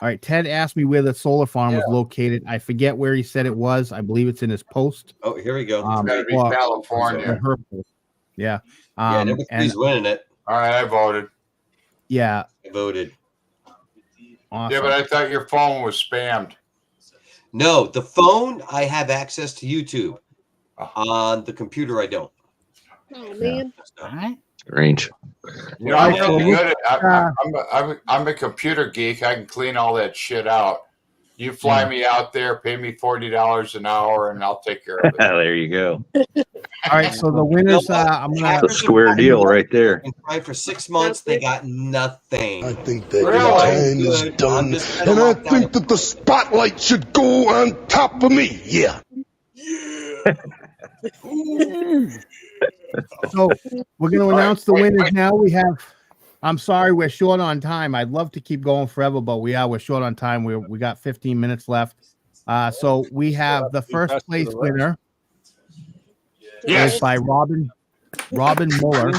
All right, Ted asked me where the solar farm was located. I forget where he said it was. I believe it's in his post. Oh, here we go. It's gotta be or- California. or her post. Yeah. Yeah, number and 3's winning it. All right, I voted. yeah, I voted. awesome. Yeah, but I thought your phone was spammed. No, the phone I have access to YouTube. On the computer, I don't. Oh man. Strange. You know, I'm really good at. I'm a computer geek. I can clean all that shit out. You fly me out there, pay me $40 an hour, and I'll take care of it. There you go. All right, so the winners. I'm gonna. That's a square deal right there. And tried for 6 months, they got nothing. I think that Really? your time is Good. done, I'm just and I gonna think that the spotlight should go on top of me. Yeah. So we're going to announce the winners now. We have. I'm sorry, we're short on time. I'd love to keep going forever, but we're short on time. We got 15 minutes left. So we have the first place winner. Yes. Is by Robbin Mueller.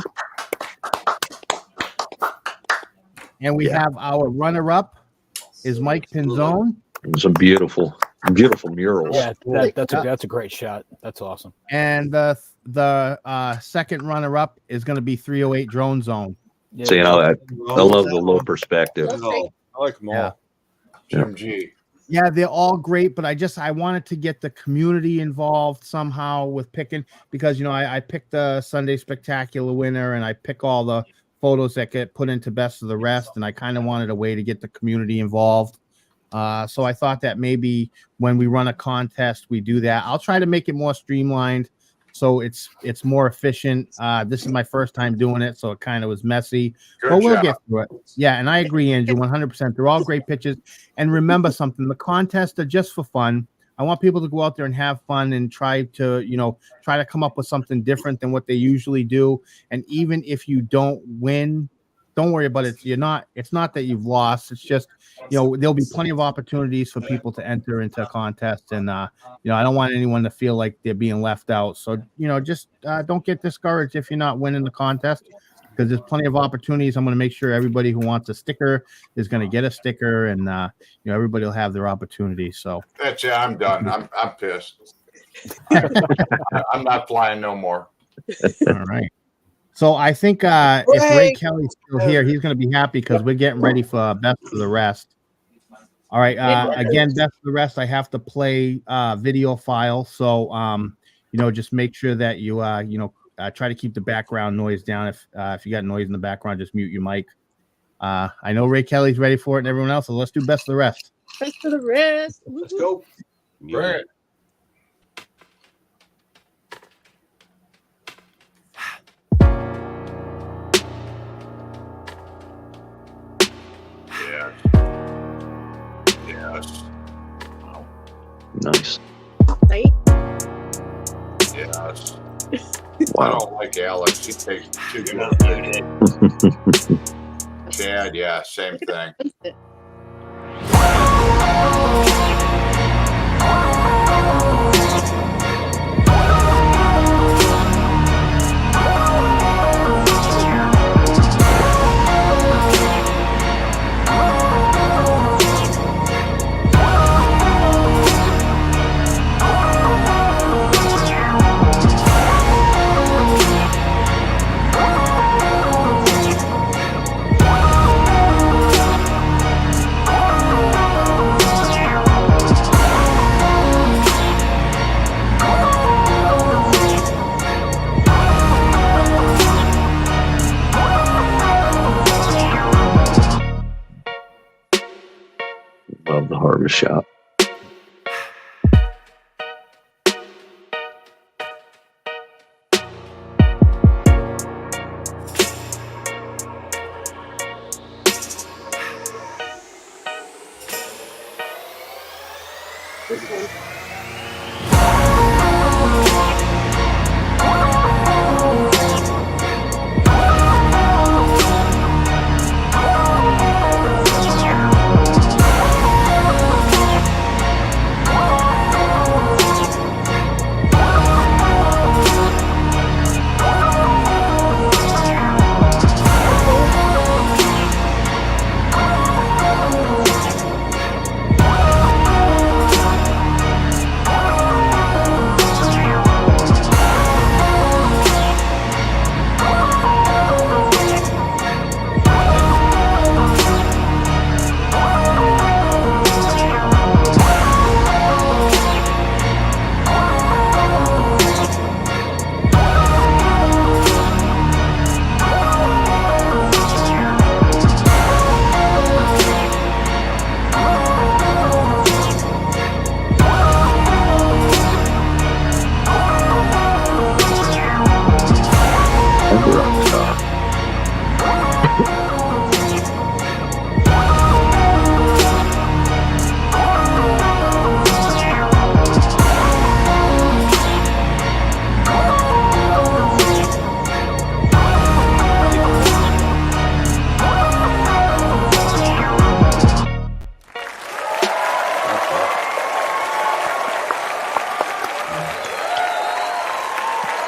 And we have our runner-up is Mike Pinzone. Some beautiful murals. Yeah, that's a great shot. That's awesome. And the second runner-up is going to be 308 Drone Zone. Yeah. So, I love the low perspective. I like them all. Yeah. Jim G. Yeah, they're all great, but I wanted to get the community involved somehow with picking, because I picked the Sunday Spectacular winner, and I pick all the photos that get put into best of the rest, and I kind of wanted a way to get the community involved. So I thought that maybe when we run a contest, we do that. I'll try to make it more streamlined, so it's more efficient. This is my first time doing it, so it kind of was messy, but we'll get through it. Yeah, and I agree, Andrew, 100%. They're all great pictures. And remember something, the contests are just for fun. I want people to go out there and have fun and try to come up with something different than what they usually do. And even if you don't win, don't worry about it. It's not that you've lost. It's just, there'll be plenty of opportunities for people to enter into a contest. And, I don't want anyone to feel like they're being left out. So, just don't get discouraged if you're not winning the contest, because there's plenty of opportunities. I'm going to make sure everybody who wants a sticker is going to get a sticker, and, everybody will have their opportunity. So That's it. I'm done. I'm pissed. I'm not flying no more. all right. So I think if Ray Kelly's still here, he's going to be happy because we're getting ready for best of the rest. All right. Again, best of the rest. I have to play video file. So, just make sure that you, try to keep the background noise down. If you got noise in the background, just mute your mic. I know Ray Kelly's ready for it and everyone else. So let's do best of the rest. Best of the rest. Let's go. Right. Yes. Nice. Right? Yes. Wow. I don't like Alex. He takes too long. Chad, yeah, same thing. Love the harvest shop. This one.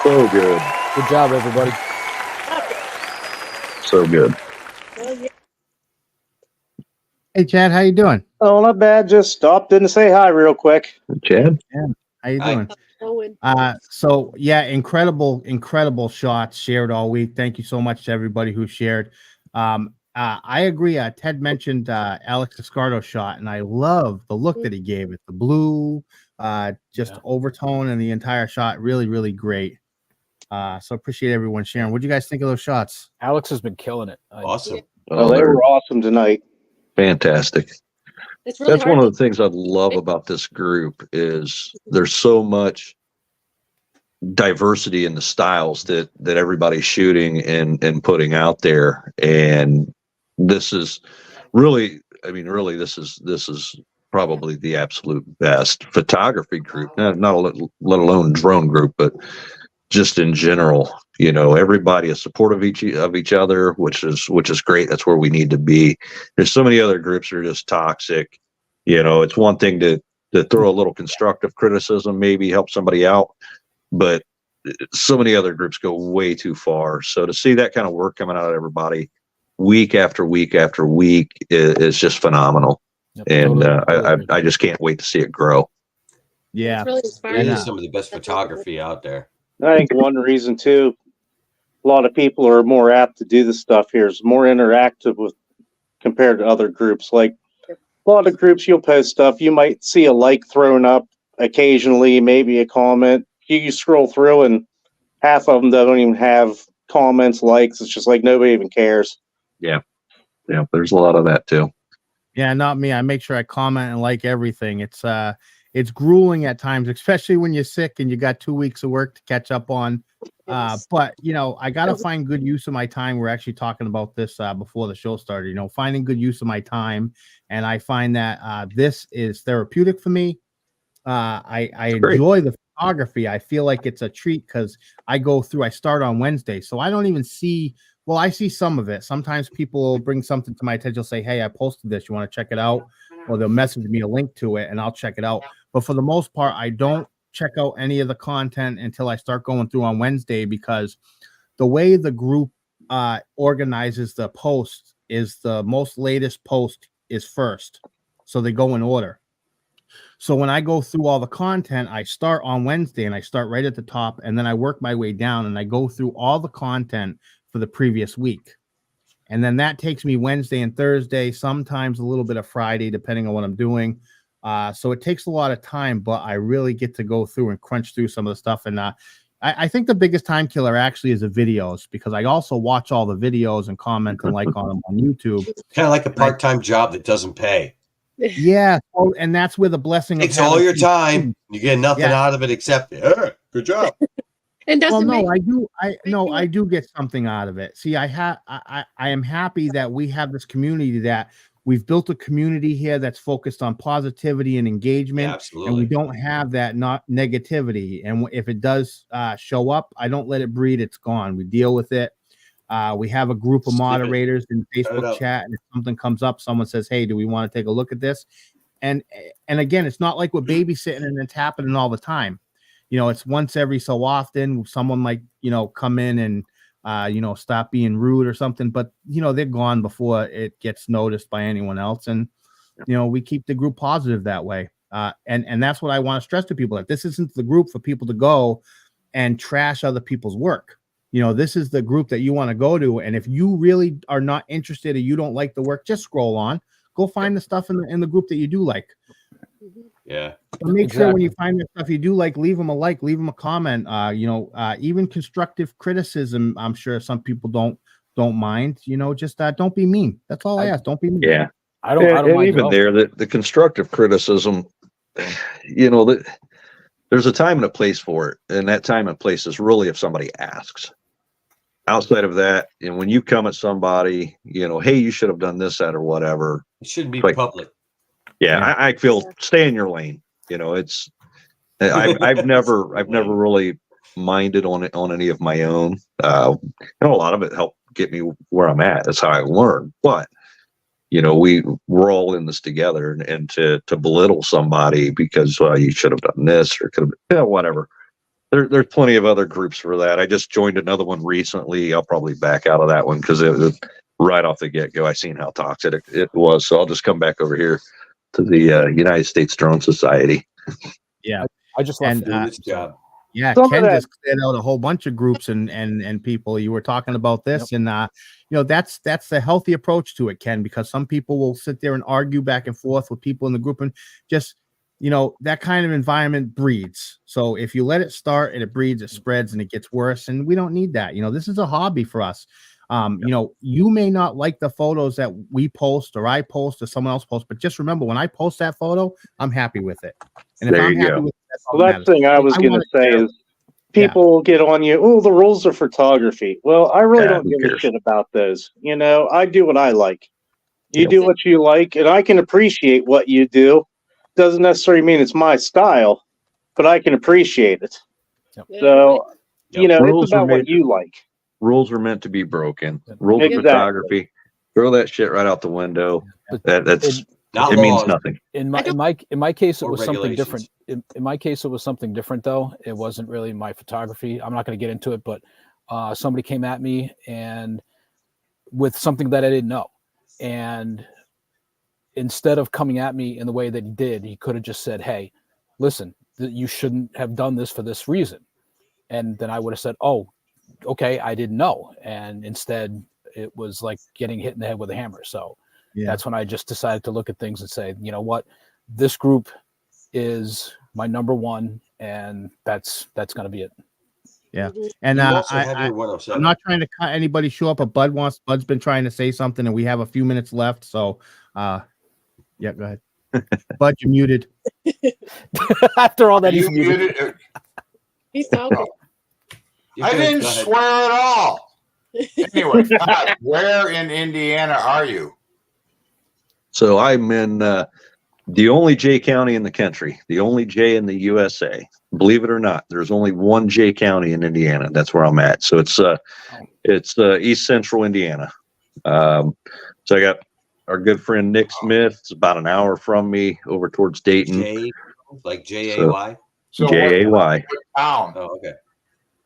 So good. Good job, everybody. So good. Hey, Chad, how you doing? Oh, not bad. Just stopped in to say hi real quick. Chad? Yeah. How you Hi. doing? Owen. So yeah, incredible shots shared all week. Thank you so much to everybody who shared. I agree. Ted mentioned Alex Escardo's shot, and I love the look that he gave it. The blue, just overtone and the entire shot. Really, really great. So appreciate everyone sharing. What do you guys think of those shots? Alex has been killing it. Awesome. Oh, they were awesome tonight. Fantastic. It's really That's hard one of the things I love about this group is there's so much diversity in the styles that everybody's shooting and putting out there. And this is really, really, this is probably the absolute best photography group, not let alone drone group, but just in general. Everybody is supportive of each other, which is great. That's where we need to be. There's so many other groups that are just toxic. It's one thing to throw a little constructive criticism, maybe help somebody out, but so many other groups go way too far. So to see that kind of work coming out of everybody week after week after week is just phenomenal. Yep, and totally. I just can't wait to see it grow. Yeah, it's really inspiring. It is some of the best photography out there. I think one reason too, a lot of people are more apt to do this stuff here. Is more interactive with compared to other groups. Like a lot of groups, you'll post stuff, you might see a like thrown up occasionally, maybe a comment. You scroll through, and half of them don't even have comments, likes. It's just like nobody even cares. Yeah, there's a lot of that too. Yeah, not me. I make sure I comment and like everything. It's grueling at times, especially when you're sick and you got 2 weeks of work to catch up on. But I got to find good use of my time. We're actually talking about this before the show started, finding good use of my time. And I find that this is therapeutic for me. I enjoy the photography. I feel like it's a treat because I start on Wednesday. So I don't even see, I see some of it. Sometimes people will bring something to my attention, say, hey, I posted this. You want to check it out? Or they'll message me a link to it and I'll check it out. But for the most part, I don't check out any of the content until I start going through on Wednesday, because the way the group organizes the post is the most latest post is first. So they go in order. So when I go through all the content, I start on Wednesday and I start right at the top, and then I work my way down and I go through all the content for the previous week. And then that takes me Wednesday and Thursday, sometimes a little bit of Friday, depending on what I'm doing. So it takes a lot of time, but I really get to go through and crunch through some of the stuff. And I think the biggest time killer actually is the videos, because I also watch all the videos and comment and like on them on YouTube. Kind of like a part-time job that doesn't pay. Yeah. And that's where the blessing takes all your time. You get nothing out of it except, good job. And doesn't I do get something out of it. See, I am happy that we have this community, that we've built a community here that's focused on positivity and engagement. Yeah, absolutely. And we don't have that negativity. And if it does show up, I don't let it breed. It's gone. We deal with it. We have a group of moderators in Facebook chat, and if something comes up, someone says, hey, do we want to take a look at this? And again, it's not like we're babysitting and it's happening all the time. It's once every so often someone might, come in and, stop being rude or something, but, they're gone before it gets noticed by anyone else. And, we keep the group positive that way. And that's what I want to stress to people, that this isn't the group for people to go and trash other people's work. This is the group that you want to go to. And if you really are not interested or you don't like the work, just scroll on, go find the stuff in the group that you do like. Yeah. So make sure when you find the stuff you do like, leave them a like, leave them a comment. Even constructive criticism, I'm sure some people don't mind. Just don't be mean. That's all I ask. Don't be mean. Yeah. I don't mind even there, the constructive criticism, there's a time and a place for it. And that time and place is really if somebody asks. Outside of that, and when you come at somebody, hey, you should have done this, that, or whatever. It shouldn't be like, public. Yeah, I feel stay in your lane. It's I've never really minded on any of my own. A lot of it helped get me where I'm at. That's how I learned. But we're all in this together, and to belittle somebody because you should have done this or could have whatever. There's plenty of other groups for that. I just joined another one recently. I'll probably back out of that one because right off the get-go, I seen how toxic it was. So I'll just come back over here to the United States Drone Society. Yeah. I just And, left. Good job. Yeah, Some of Ken that- just cleared out a whole bunch of groups and people. You were talking about this, and that's the healthy approach to it, Ken, because some people will sit there and argue back and forth with people in the group, and just that kind of environment breeds. So if you let it start and it breeds, it spreads and it gets worse, and we don't need that. This is a hobby for us. You may not like the photos that we post or I post or someone else posts, but just remember, when I post that photo, I'm happy with it. And if There I'm you happy go. with it, that's all Well, that that matters. thing I was going to say share- is people will get on you. Oh, the rules of photography. Well, I really Yeah, don't who give a cares? shit about those. I do what I like. You Yep. do what you like, and I can appreciate what you do. Doesn't necessarily mean it's my style, but I can appreciate it. Yep. So, Rules it's about are what made- you like. Rules are meant to be broken. Rules Exactly. of photography. Throw that shit right out the window. That's Not it means laws. nothing. In my case, it Or was something regulations. different. In my case, it was something different though. It wasn't really my photography. I'm not going to get into it, but somebody came at me and with something that I didn't know, and instead of coming at me in the way that he did, he could have just said, "Hey, listen, you shouldn't have done this for this reason," and then I would have said, "Oh, okay, I didn't know," and instead it was like getting hit in the head with a hammer. So. Yeah. That's when I just decided to look at things and say, you know what, this group is my number one, and that's going to be it. Yeah, and You also have I, your 107. I'm not trying to cut anybody show up, but Bud's been trying to say something, and we have a few minutes left. So, yeah, go ahead. Bud, you're muted. After all that, You he's muted. muted. He's talking. You're I good. didn't Go ahead. swear at all. Anyway, Todd, where in Indiana are you? So I'm in the only J county in the country, the only J in the USA. Believe it or not, there's only one J county in Indiana. That's where I'm at. So it's East Central Indiana. So I got our good friend Nick Smith. It's about an hour from me over towards Dayton. J, like J-A-Y? So J-A-Y. what town? Oh, okay.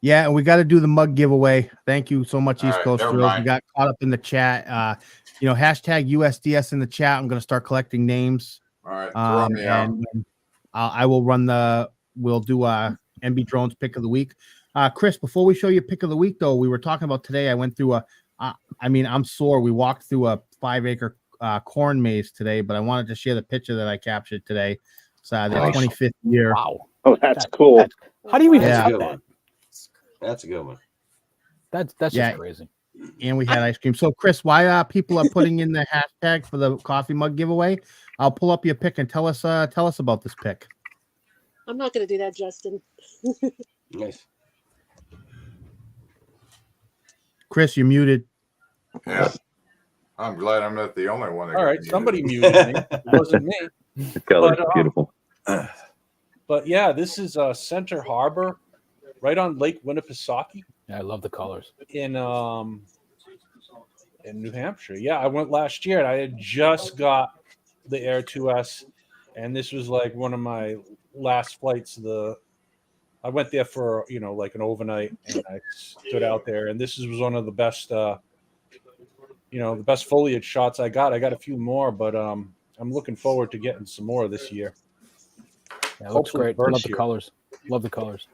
Yeah, and we got to do the mug giveaway. Thank you so much, All East right, Coast never Drills. We mind. got caught up in the chat. Hashtag USDS in the chat. I'm going to start collecting names. All right, throw me out. And I will we'll do a MB Drones pick of the week. Chris, before we show you pick of the week, though, we were talking about today. I went through I'm sore. We walked through a 5-acre corn maze today, but I wanted to share the picture that I captured today. It's their Nice. 25th year. Wow. Oh, that's cool. How do you even Yeah. have That's a good that? one. That's a good one. That's Yeah. just crazy. And we had ice cream. So, Chris, why people are putting in the hashtag for the coffee mug giveaway? I'll pull up your pick and tell us about this pick. I'm not going to do that, Justin. Nice. Chris, you're muted. Yeah. I'm glad I'm not the only one. That All got right, muted. somebody muted me. It wasn't me. The color's But, beautiful. But yeah, this is Center Harbor, right on Lake Winnipesaukee Yeah, I love the colors. in New Hampshire. Yeah, I went last year, and I had just got the Air 2S, and this was like one of my last flights. I went there for like an overnight, and I stood out there, and this was one of the best, the best foliage shots I got. I got a few more, but I'm looking forward to getting some more this year. Yeah, it looks Hopefully great. Love first the year. colors. Love the colors.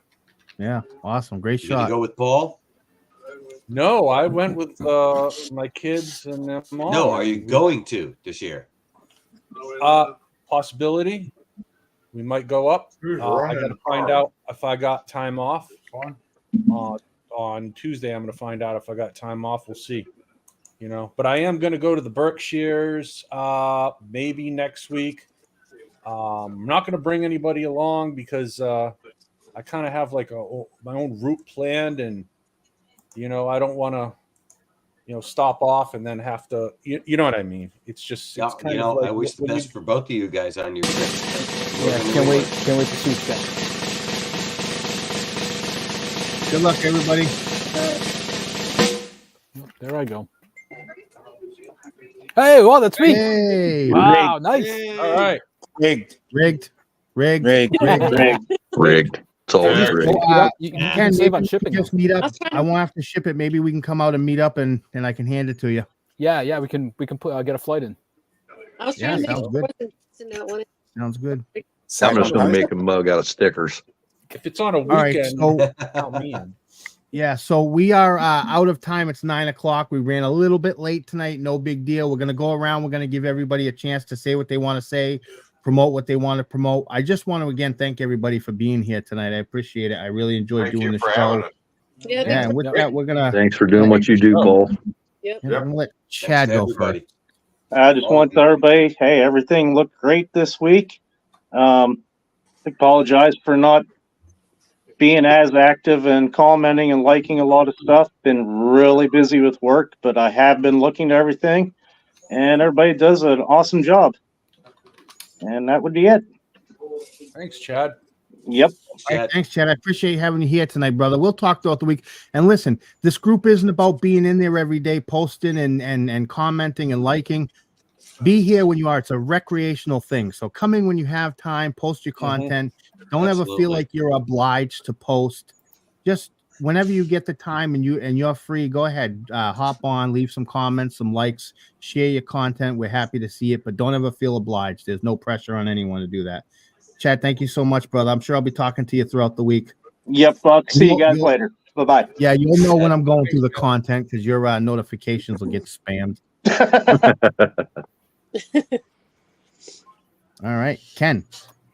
Yeah, awesome. Great You gonna shot. go with Paul? No, I went with my kids and their mom. No, are you going to this year? Possibility. We might go up. I got to find out if I got time off. On Tuesday, I'm going to find out if I got time off. We'll see. But I am going to go to the Berkshires maybe next week. I'm not going to bring anybody along because I kind of have like my own route planned, and I don't want to stop off and then have to you know what I mean. It's just Yeah, it's kind of like I wish the when best for both of you guys on your trip. Yeah, can't wait to see you guys. Good luck, everybody. There I go. Hey, well, that's me. Hey, Wow, nice. all right. Rigged. rigged. Rigged. It's all Yeah. great. You Ken, can save on maybe we shipping. can just meet up. I'll try to- I won't have to ship it. Maybe we can come out and meet up, and I can hand it to you. Yeah, we can put get a flight in. I was Yeah, trying to make sounds sure good. it wasn't in that one. Sounds good. I'm Save just on going to post. make a mug out of stickers. If it's on a right, weekend, so- count me in. Yeah, so we are out of time. It's 9:00. We ran a little bit late tonight. No big deal. We're gonna go around. We're gonna give everybody a chance to say what they want to say, promote what they want to promote. I just want to again thank everybody for being here tonight. I appreciate it. I really enjoyed Thank doing you the for show. having us. Yeah, Yeah, thanks and for- with that, we're gonna Thanks for doing what you do, Paul. Yep. I'm gonna let Chad Thanks to go first. everybody. I just want to tell everybody, hey, everything looked great this week. Apologize for not being as active and commenting and liking a lot of stuff. Been really busy with work, but I have been looking to everything, and everybody does an awesome job. And that would be it. Thanks, Chad. Yep. All right, thanks, Chad. I appreciate having you here tonight, brother. We'll talk throughout the week. And listen, this group isn't about being in there every day, posting and commenting and liking. Be here when you are. It's a recreational thing. So come in when you have time, post your content. Don't ever feel Absolutely. like you're obliged to post. Just whenever you get the time and you're free, go ahead, hop on, leave some comments, some likes, share your content. We're happy to see it, but don't ever feel obliged. There's no pressure on anyone to do that. Chad, thank you so much, brother. I'm sure I'll be talking to you throughout the week. Yep. I'll see you guys later. Bye-bye. Yeah, you'll know when I'm going through the content because your notifications will get spammed. All right, Ken.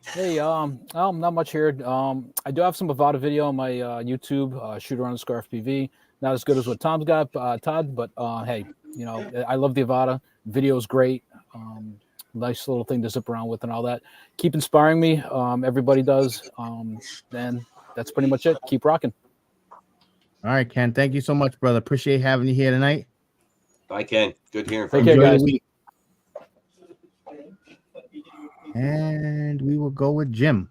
Hey, not much here. I do have some Avata video on my YouTube, shooter_FPV. Not as good as what Tom's got, Todd, but hey, I love the Avata. Video's great. Nice little thing to zip around with and all that. Keep inspiring me. Everybody does. And that's pretty much it. Keep rocking. All right, Ken. Thank you so much, brother. Appreciate having you here tonight. Bye, Ken. Good hearing Take from care, you. guys. And we will go with Jim.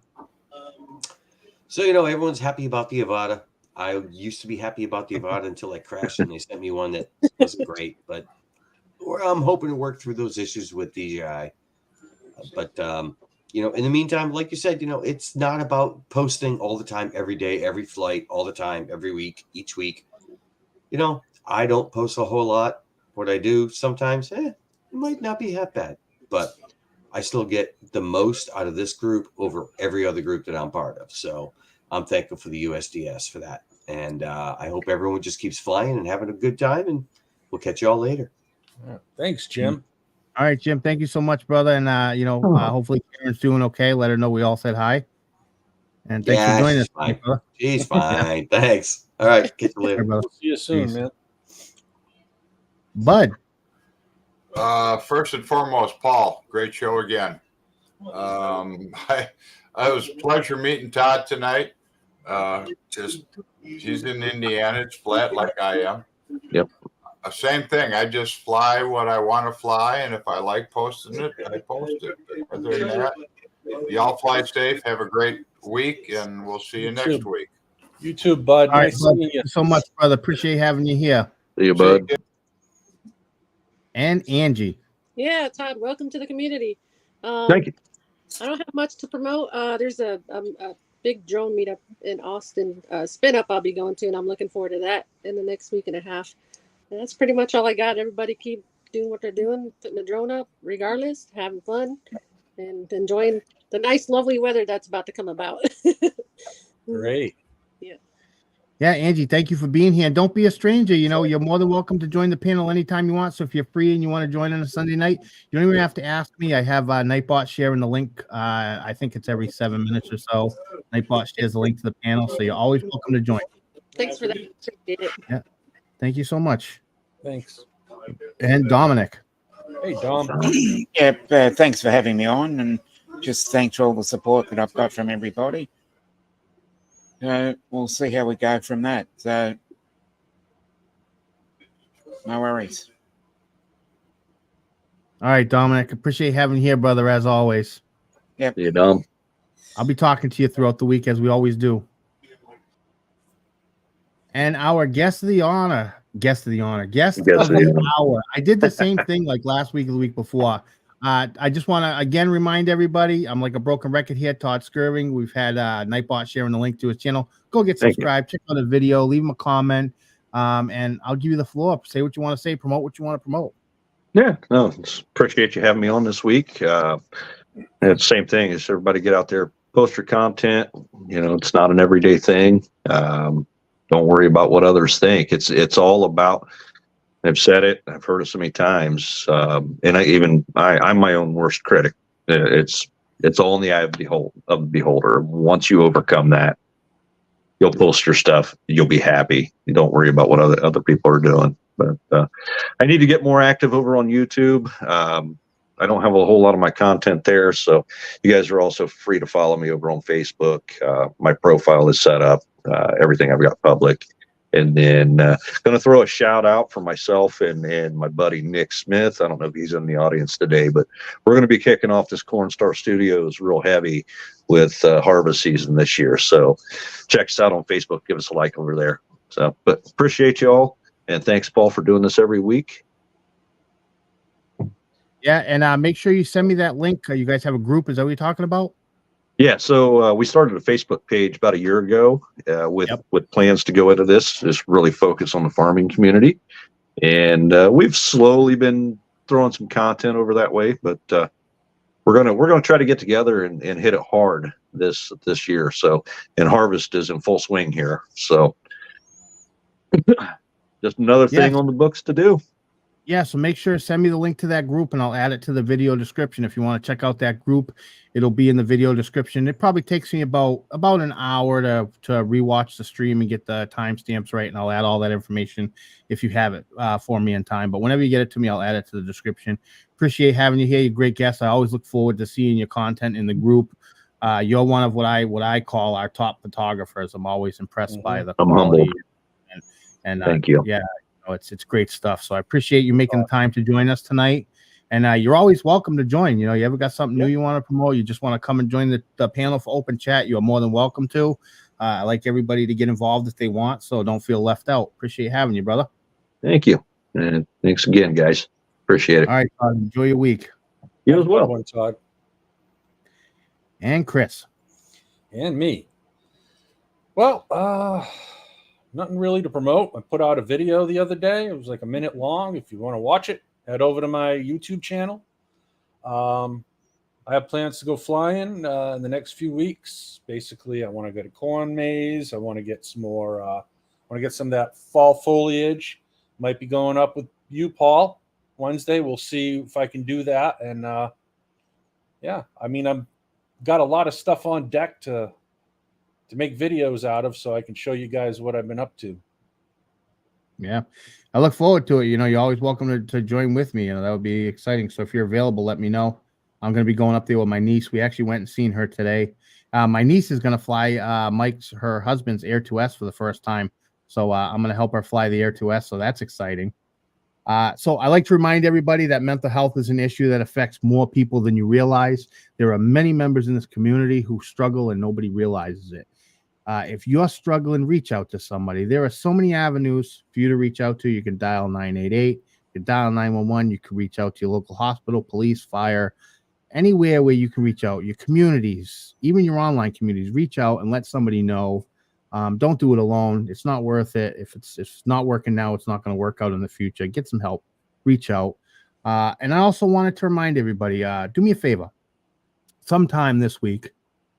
So, everyone's happy about the Avata. I used to be happy about the Avata until I crashed and they sent me one that wasn't great. But I'm hoping to work through those issues with DJI. But, in the meantime, like you said, it's not about posting all the time, every day, every flight, all the time, every week, each week. I don't post a whole lot. What I do sometimes, it might not be that bad. But I still get the most out of this group over every other group that I'm part of. So I'm thankful for the USDS for that. And I hope everyone just keeps flying and having a good time. And we'll catch you all later. Thanks, Jim. All right, Jim. Thank you so much, brother. And hopefully Karen's doing okay. Let her know we all said hi. And thanks for joining us. Fine. Brother. She's fine. Thanks. All right. Catch you later. Brother. See you soon, Peace. man. Bud. First and foremost, Paul, great show again. I was a pleasure meeting Todd tonight. He's in Indiana. It's flat like I am. Yep. Same thing. I just fly what I want to fly, and if I like posting it, I post it. Other than that, y'all fly safe. Have a great week, and we'll see you next week. You too, bud. All right, Nice bud. seeing you. Thank you so much, brother. Appreciate having you here. See you, bud. And Angie. Yeah, Todd, welcome to the community. Thank you. I don't have much to promote. There's a big drone meetup in Austin, spin up I'll be going to, and I'm looking forward to that in the next week and a half. And that's pretty much all I got. Everybody keep doing what they're doing, putting the drone up regardless, having fun, and enjoying the nice, lovely weather that's about to come about. Great. Yeah, Angie, thank you for being here. And don't be a stranger. You're more than welcome to join the panel anytime you want. So if you're free and you want to join on a Sunday night, you don't even have to ask me. I have Nightbot sharing the link. I think it's every 7 minutes or so. Nightbot shares the link to the panel. So you're always welcome to join. Thanks for that. Appreciate it. Yeah. Thank you so much. Thanks. And Dominic. Hey, Dom. Yep. Thanks for having me on, and just thanks for all the support that I've got from everybody. We'll see how we go from that. So, no worries. All right, Dominic. Appreciate having you here, brother, as always. Yep. See you, Dom. I'll be talking to you throughout the week, as we always do. And our guest of the hour. I did the same thing like last week or the week before. I just want to again remind everybody, I'm like a broken record here. Todd Skirvin. We've had Nightbot sharing the link to his channel. Go get subscribed, check out the video, leave him a comment, and I'll give you the floor. Say what you want to say, promote what you want to promote. Yeah, no, appreciate you having me on this week. And same thing as everybody get out there, post your content. You know, it's not an everyday thing. Don't worry about what others think. It's all about. I've said it. I've heard it so many times, and I'm my own worst critic. It's all in the eye of the beholder. Once you overcome that, you'll post your stuff. You'll be happy. You don't worry about what other people are doing. But I need to get more active over on YouTube. I don't have a whole lot of my content there, so you guys are also free to follow me over on Facebook. My profile is set up. Everything I've got public. And then going to throw a shout out for myself and my buddy Nick Smith. I don't know if he's in the audience today, but we're going to be kicking off this Corn Star Studios real heavy with harvest season this year. So check us out on Facebook. Give us a like over there. So, but appreciate you all. And thanks, Paul, for doing this every week. Yeah, and make sure you send me that link. You guys have a group. Is that what you're talking about? Yeah, so we started a Facebook page about a year ago with plans to go into this, just really focus on the farming community. And we've slowly been throwing some content over that way, but we're gonna try to get together and hit it hard this year. So, and harvest is in full swing here. So just another thing on the books to do. Yeah, so make sure to send me the link to that group, and I'll add it to the video description. If you want to check out that group, it'll be in the video description. It probably takes me about an hour to rewatch the stream and get the timestamps right, and I'll add all that information if you have it for me in time. But whenever you get it to me, I'll add it to the description. Appreciate having you here. You're a great guest. I always look forward to seeing your content in the group. You're one of what I call our top photographers. I'm always impressed by the quality. And thank you. Yeah. It's great stuff. So I appreciate you making the time to join us tonight. And you're always welcome to join. You know, you ever got something new you want to promote, you just want to come and join the panel for open chat, you're more than welcome to. I like everybody to get involved if they want, so don't feel left out. Appreciate having you, brother. Thank you. And thanks again, guys. Appreciate it. All right, Todd, enjoy your week. You as well. Todd. And Chris. And me. Well, nothing really to promote. I put out a video the other day. It was like a minute long. If you want to watch it, head over to my YouTube channel. I have plans to go flying in the next few weeks. Basically, I want to go to corn maze. I want to get some more. I want to get some of that fall foliage. Might be going up with you, Paul, Wednesday. We'll see if I can do that. And yeah, I mean, I've got a lot of stuff on deck to make videos out of, so I can show you guys what I've been up to. Yeah, I look forward to it. You know, you're always welcome to join with me. You know, that would be exciting. So if you're available, let me know. I'm going to be going up there with my niece. We actually went and seen her today. My niece is going to fly her husband's Air 2S for the first time. So I'm going to help her fly the Air 2S. So that's exciting. So I like to remind everybody that mental health is an issue that affects more people than you realize. There are many members in this community who struggle and nobody realizes it. If you're struggling, reach out to somebody. There are so many avenues for you to reach out to. You can dial 988, you can dial 911, you can reach out to your local hospital, police, fire, anywhere where you can reach out. Your communities, even your online communities, reach out and let somebody know. Don't do it alone. It's not worth it. If it's not working now, it's not going to work out in the future. Get some help. Reach out. And I also wanted to remind everybody, do me a favor. Sometime this week,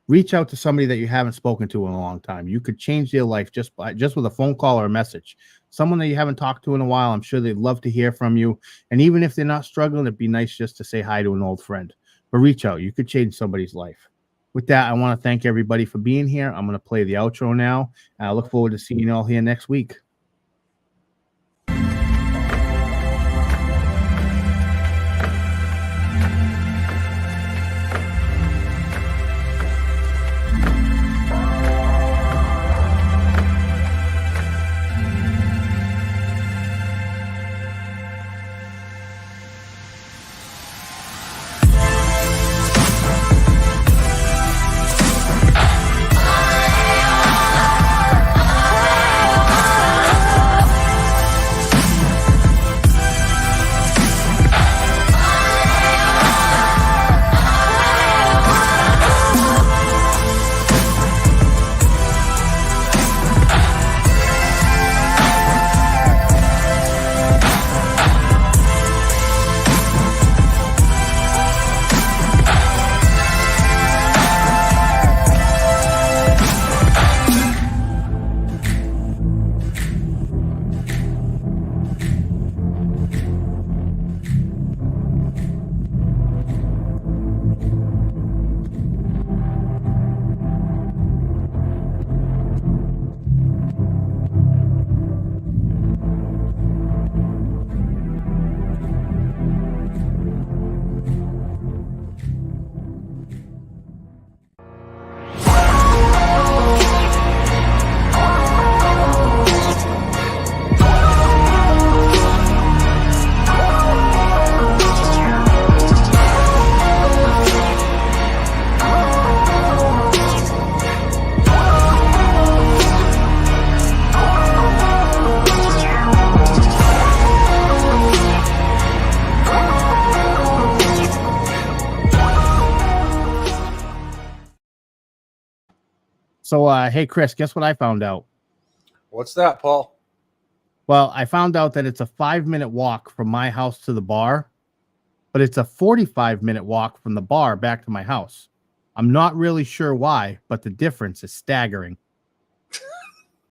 reach out to somebody that you haven't spoken to in a long time. You could change their life just with a phone call or a message. Someone that you haven't talked to in a while. I'm sure they'd love to hear from you. And even if they're not struggling, it'd be nice just to say hi to an old friend. But reach out. You could change somebody's life. With that, I want to thank everybody for being here. I'm going to play the outro now. And I look forward to seeing you all here next week. So, hey, Chris, guess what I found out? What's that, Paul? Well, I found out that it's a 5-minute walk from my house to the bar, but it's a 45-minute walk from the bar back to my house. I'm not really sure why, but the difference is staggering.